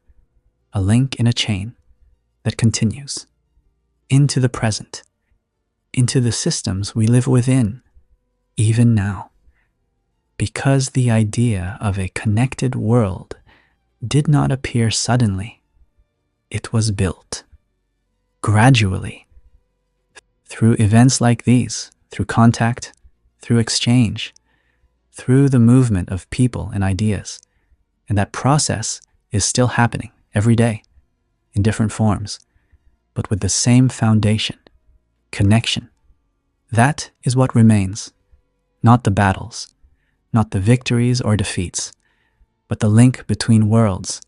a link in a chain that continues into the present, into the systems we live within, even now. Because the idea of a connected world did not appear suddenly. It was built gradually through events like these, through contact, through exchange, through the movement of people and ideas. And that process is still happening every day in different forms, but with the same foundation, connection. That is what remains, not the battles, not the victories or defeats, but the link between worlds,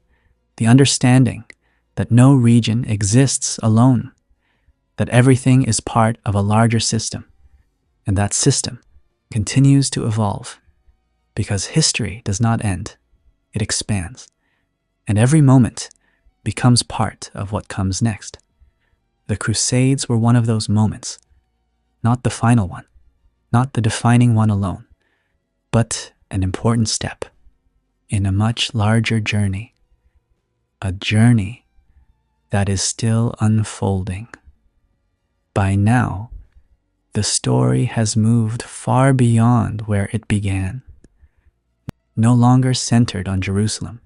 the understanding that no region exists alone, that everything is part of a larger system, and that system continues to evolve, because history does not end, it expands, and every moment becomes part of what comes next. The Crusades were one of those moments, not the final one, not the defining one alone, but an important step in a much larger journey, a journey that is still unfolding. By now, the story has moved far beyond where it began, no longer centered on Jerusalem,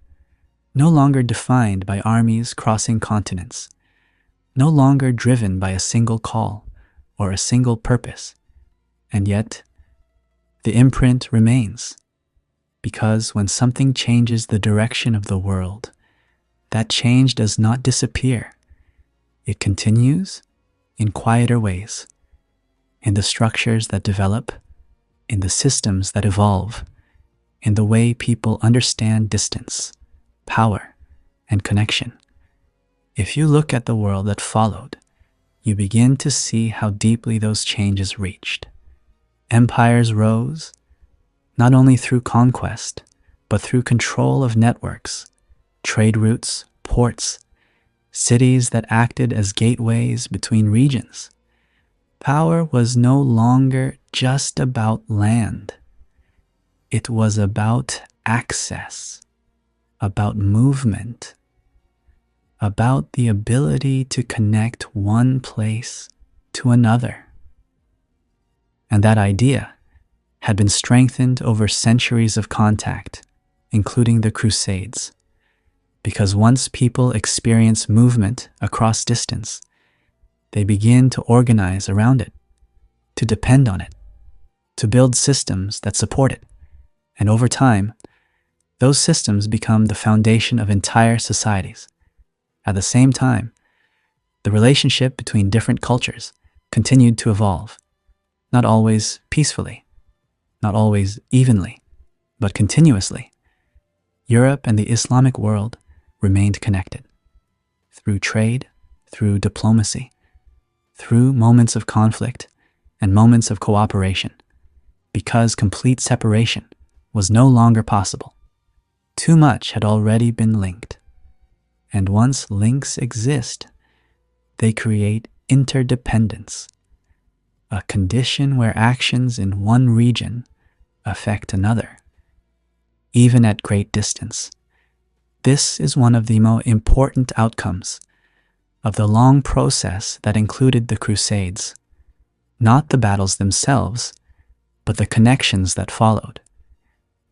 no longer defined by armies crossing continents, no longer driven by a single call or a single purpose. And yet, the imprint remains, because when something changes the direction of the world, that change does not disappear. It continues in quieter ways, in the structures that develop, in the systems that evolve, in the way people understand distance, power, and connection. If you look at the world that followed, you begin to see how deeply those changes reached. Empires rose, not only through conquest, but through control of networks, trade routes, ports, cities that acted as gateways between regions. Power was no longer just about land. It was about access, about movement, about the ability to connect one place to another. And that idea had been strengthened over centuries of contact, including the Crusades. Because once people experience movement across distance, they begin to organize around it, to depend on it, to build systems that support it. And over time, those systems become the foundation of entire societies. At the same time, the relationship between different cultures continued to evolve, not always peacefully, not always evenly, but continuously. Europe and the Islamic world remained connected through trade, through diplomacy, through moments of conflict and moments of cooperation, because complete separation was no longer possible. Too much had already been linked. And once links exist, they create interdependence, a condition where actions in one region affect another, even at great distance. This is one of the most important outcomes of the long process that included the Crusades, not the battles themselves, but the connections that followed,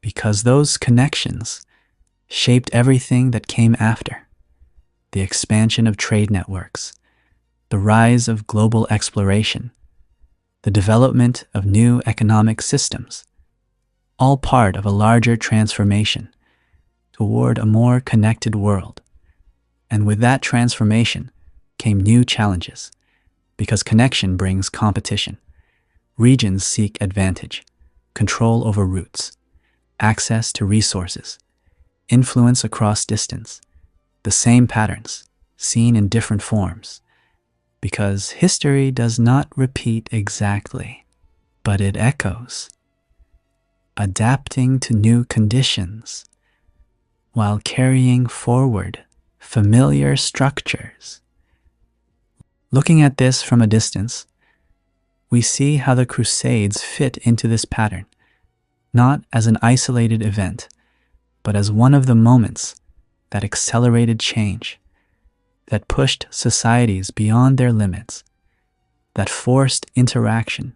because those connections shaped everything that came after: the expansion of trade networks, the rise of global exploration, the development of new economic systems, all part of a larger transformation toward a more connected world. And with that transformation came new challenges, because connection brings competition. Regions seek advantage, control over routes, access to resources, influence across distance, the same patterns, seen in different forms. Because history does not repeat exactly, but it echoes, adapting to new conditions while carrying forward familiar structures. Looking at this from a distance, we see how the Crusades fit into this pattern, not as an isolated event, but as one of the moments that accelerated change, that pushed societies beyond their limits, that forced interaction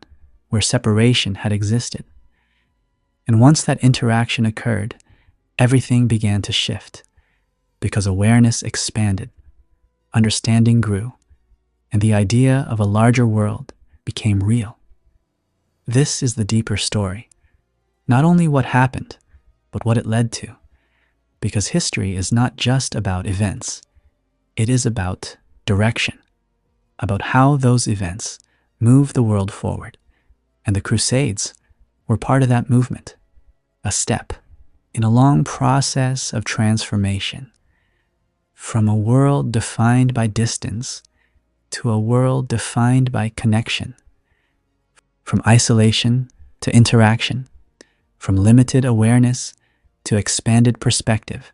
where separation had existed. And once that interaction occurred, everything began to shift, because awareness expanded, understanding grew, and the idea of a larger world became real. This is the deeper story, not only what happened, but what it led to, because history is not just about events. It is about direction, about how those events move the world forward. And the Crusades were part of that movement, a step in a long process of transformation, from a world defined by distance to a world defined by connection, from isolation to interaction, from limited awareness to expanded perspective.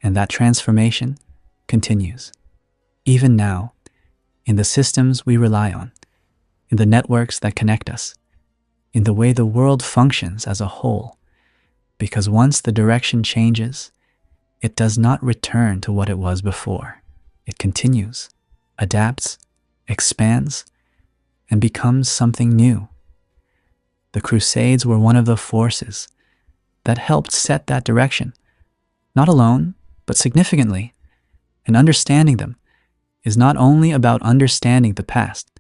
And that transformation continues, even now, in the systems we rely on, in the networks that connect us, in the way the world functions as a whole. Because once the direction changes, it does not return to what it was before. It continues, adapts, expands, and becomes something new. The Crusades were one of the forces that helped set that direction, not alone, but significantly. And understanding them is not only about understanding the past,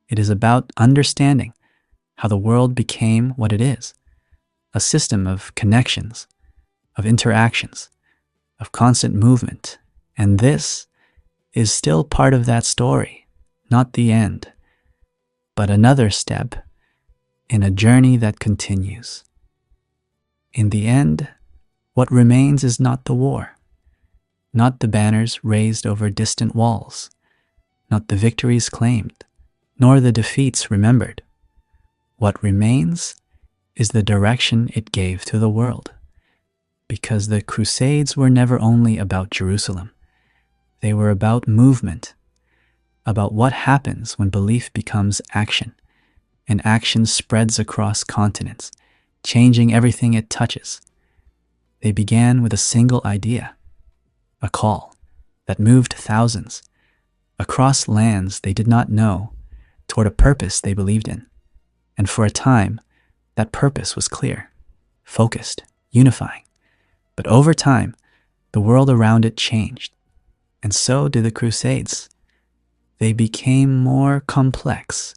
it is about understanding how the world became what it is, a system of connections, of interactions, of constant movement. And this is still part of that story, not the end, but another step in a journey that continues. In the end, what remains is not the war, not the banners raised over distant walls, not the victories claimed, nor the defeats remembered. What remains is the direction it gave to the world. Because the Crusades were never only about Jerusalem. They were about movement, about what happens when belief becomes action, and action spreads across continents, changing everything it touches. They began with a single idea, a call that moved thousands across lands they did not know toward a purpose they believed in. And for a time, that purpose was clear, focused, unifying. But over time, the world around it changed, and so did the Crusades. They became more complex,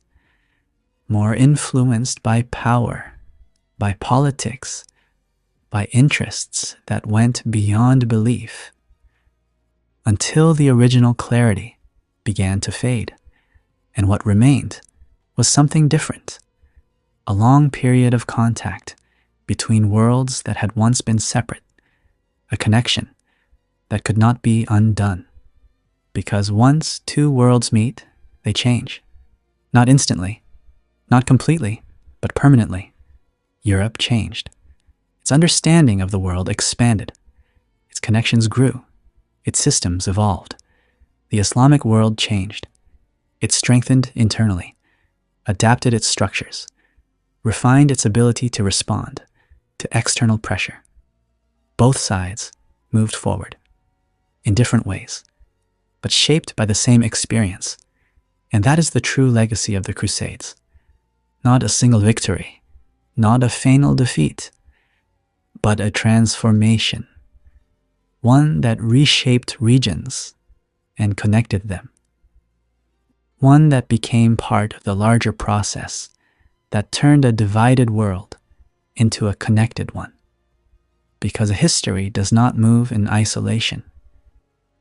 more influenced by power, by politics, by interests that went beyond belief, until the original clarity began to fade, and what remained was something different, a long period of contact between worlds that had once been separate, a connection that could not be undone. Because once two worlds meet, they change. Not instantly, not completely, but permanently. Europe changed. It Its understanding of the world expanded. Its connections grew. Its systems evolved. The Islamic world changed. It strengthened internally, adapted its structures, refined its ability to respond to external pressure. Both sides moved forward in different ways, but shaped by the same experience. And that is the true legacy of the Crusades. Not a single victory, not a final defeat, but a transformation, one that reshaped regions and connected them, one that became part of the larger process that turned a divided world into a connected one. Because history does not move in isolation.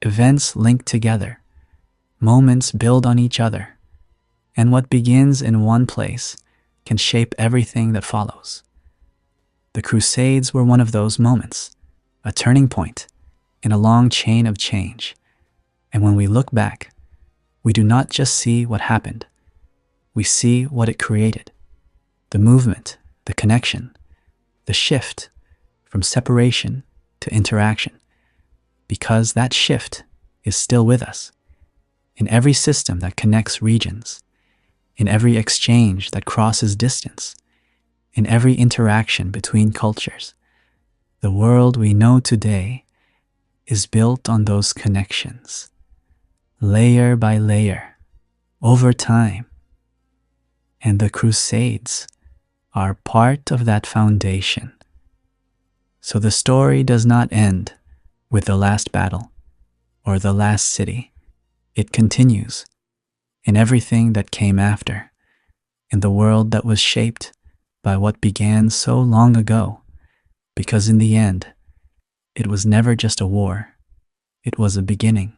Events link together, moments build on each other, and what begins in one place can shape everything that follows. The Crusades were one of those moments, a turning point in a long chain of change. And when we look back, we do not just see what happened, we see what it created. The movement, the connection, the shift from separation to interaction, because that shift is still with us. In every system that connects regions, in every exchange that crosses distance, in every interaction between cultures, the world we know today is built on those connections, layer by layer, over time. And the Crusades are part of that foundation. So the story does not end with the last battle or the last city. It continues in everything that came after, in the world that was shaped by what began so long ago, because in the end, it was never just a war, it was a beginning.